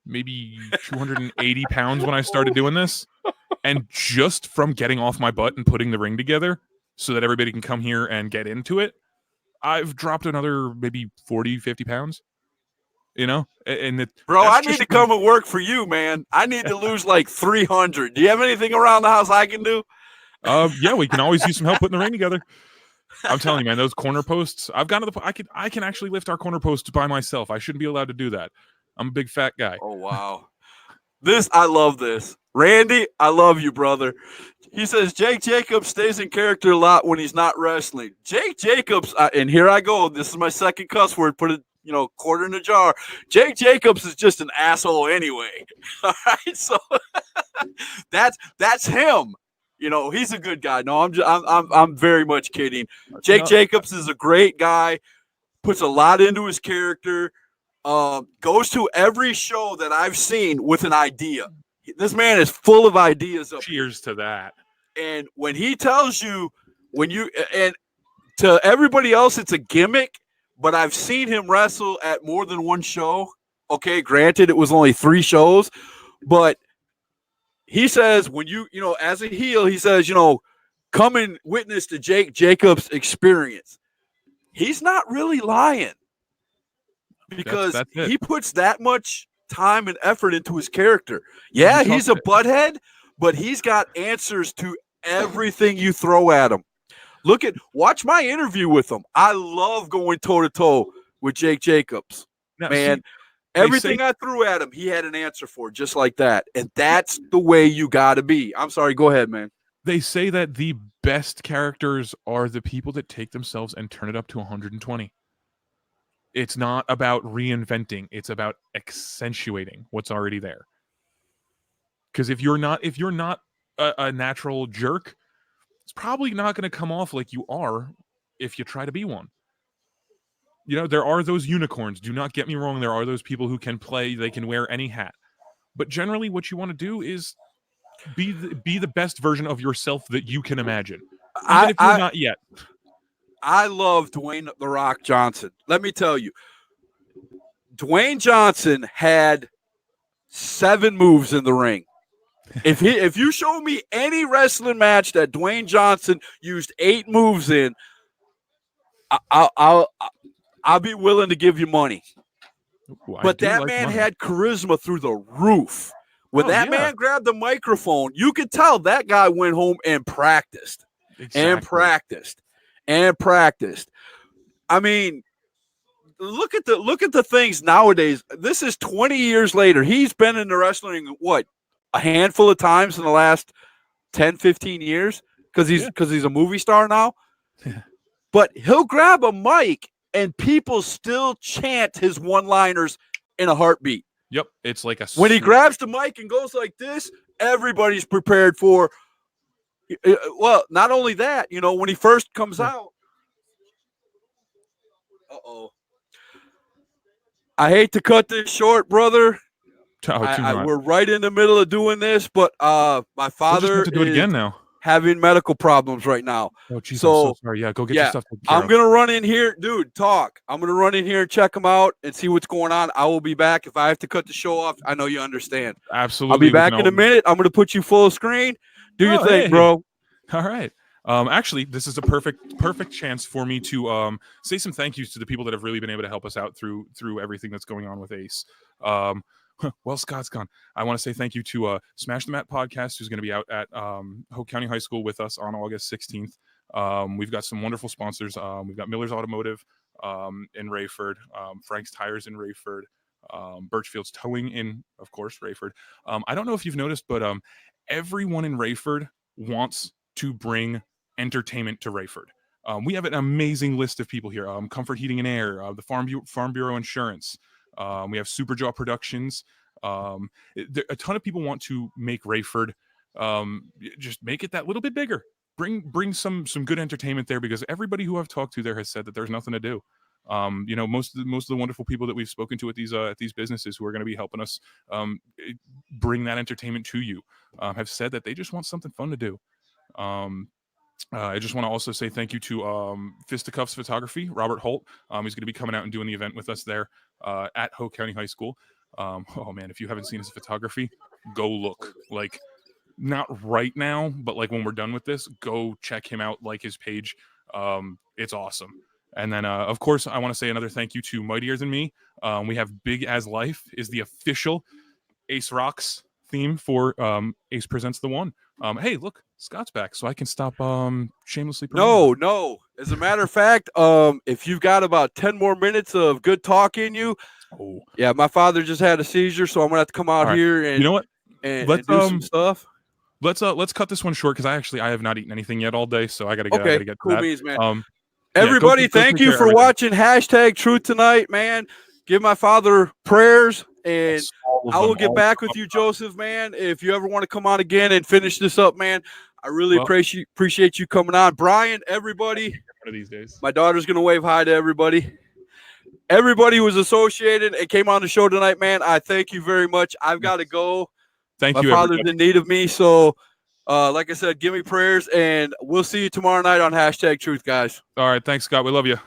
maybe 280 pounds when I started doing this. And just from getting off my butt and putting the ring together so that everybody can come here and get into it, I've dropped another maybe 40, 50 pounds. And bro, I need to come and work for you, man. I need to lose like 300. Do you have anything around the house I can do? Yeah, we can always use some help putting the ring together. I'm telling you, man, those corner posts, I've gotten to the point I can actually lift our corner posts by myself. I shouldn't be allowed to do that. I'm a big fat guy. Oh, wow. I love this. Randy, I love you, brother. He says Jake Jacobs stays in character a lot when he's not wrestling. Jake Jacobs, and here I go. This is my second cuss word. Put it, quarter in the jar. Jake Jacobs is just an asshole anyway. All right, so that's him. He's a good guy. No, I'm very much kidding. Jake Jacobs is a great guy. Puts a lot into his character. Goes to every show that I've seen with an idea. This man is full of ideas. Cheers to that. And when he tells you, and to everybody else, it's a gimmick, but I've seen him wrestle at more than one show. Okay, granted, it was only 3 shows, but he says when as a heel, he says, come and witness the Jake Jacobs experience. He's not really lying because he puts that much time and effort into his character. Yeah, he's a butthead, but he's got answers to everything you throw at him. Watch my interview with him. I love going toe to toe with Jake Jacobs, man. Everything I threw at him, he had an answer for, just like that. And that's the way you got to be. I'm sorry. Go ahead, man. They say that the best characters are the people that take themselves and turn it up to 120. It's not about reinventing. It's about accentuating what's already there. Because if you're not a natural jerk, it's probably not going to come off like you are if you try to be one. You know, there are those unicorns. Do not get me wrong. There are those people who can play. They can wear any hat. But generally, what you want to do is be the best version of yourself that you can imagine. Even if you're not yet. I love Dwayne "The Rock" Johnson. Let me tell you, Dwayne Johnson had 7 moves in the ring. If you show me any wrestling match that Dwayne Johnson used 8 moves in, I'll be willing to give you money. Ooh, but that man had charisma through the roof. When that man grabbed the microphone, you could tell that guy went home and practiced. And practiced. I mean, look at the things nowadays. This is 20 years later. He's been in the wrestling a handful of times in the last 10, 15 years because he's a movie star now. Yeah. But he'll grab a mic and people still chant his one-liners in a heartbeat. Yep, it's like when he grabs the mic and goes like this, everybody's prepared for. Well, not only that, when he first comes out. I hate to cut this short, brother. We're right in the middle of doing this, but my father to do it again now. Having medical problems right now. Oh, geez, I'm so sorry. Yeah, go get your stuff. I'm going to run in here. Dude, talk. I'm going to run in here and check him out and see what's going on. I will be back. If I have to cut the show off, I know you understand. Absolutely. I'll be back in a minute. I'm going to put you full screen. Do your thing, bro. All right. Actually, this is a perfect chance for me to say some thank yous to the people that have really been able to help us out through everything that's going on with Ace. Well, Scott's gone. I want to say thank you to Smash the Mat podcast, who's going to be out at Hope County High School with us on August 16th. We've got some wonderful sponsors. We've got Miller's Automotive in Rayford, Frank's Tires in Rayford, Birchfield's Towing in, of course, Rayford. I don't know if you've noticed, but everyone in Rayford wants to bring entertainment to Rayford. We have an amazing list of people here. Comfort Heating and Air, the Farm Bureau Insurance. We have Superjaw Productions. A ton of people want to make Rayford just make it that little bit bigger. Bring some good entertainment there, because everybody who I've talked to there has said that there's nothing to do. Most of the wonderful people that we've spoken to at these businesses who are going to be helping us bring that entertainment to you have said that they just want something fun to do. I just want to also say thank you to Fisticuffs Photography, Robert Holt. He's going to be coming out and doing the event with us there at Hope County High School. Oh man, if you haven't seen his photography, go look. Like, not right now, but like when we're done with this, go check him out, like his page. It's awesome. And then, of course, I want to say another thank you to Mightier Than Me. We have Big As Life is the official Ace Rocks theme for Ace Presents the One. Hey, look, Scott's back, so I can stop shamelessly promoting. No. As a matter of fact, if you've got about 10 more minutes of good talk in you, yeah, my father just had a seizure, so I'm gonna have to come out here and you know what? Let's do some stuff. Let's cut this one short, because I have not eaten anything yet all day, so I gotta get. Okay, I gotta get cool to that. beans, man. Everybody, thank you for watching #Truth Tonight, man. Give my father prayers, and I will get back with you, Joseph, man. If you ever want to come on again and finish this up, man, I really appreciate you coming on. Brian, everybody. One of these days. My daughter's going to wave hi to everybody. Everybody who was associated and came on the show tonight, man, I thank you very much. I've got to go. Thank you, my father's in need of me, so like I said, give me prayers, and we'll see you tomorrow night on #Truth, guys. All right, thanks, Scott. We love you.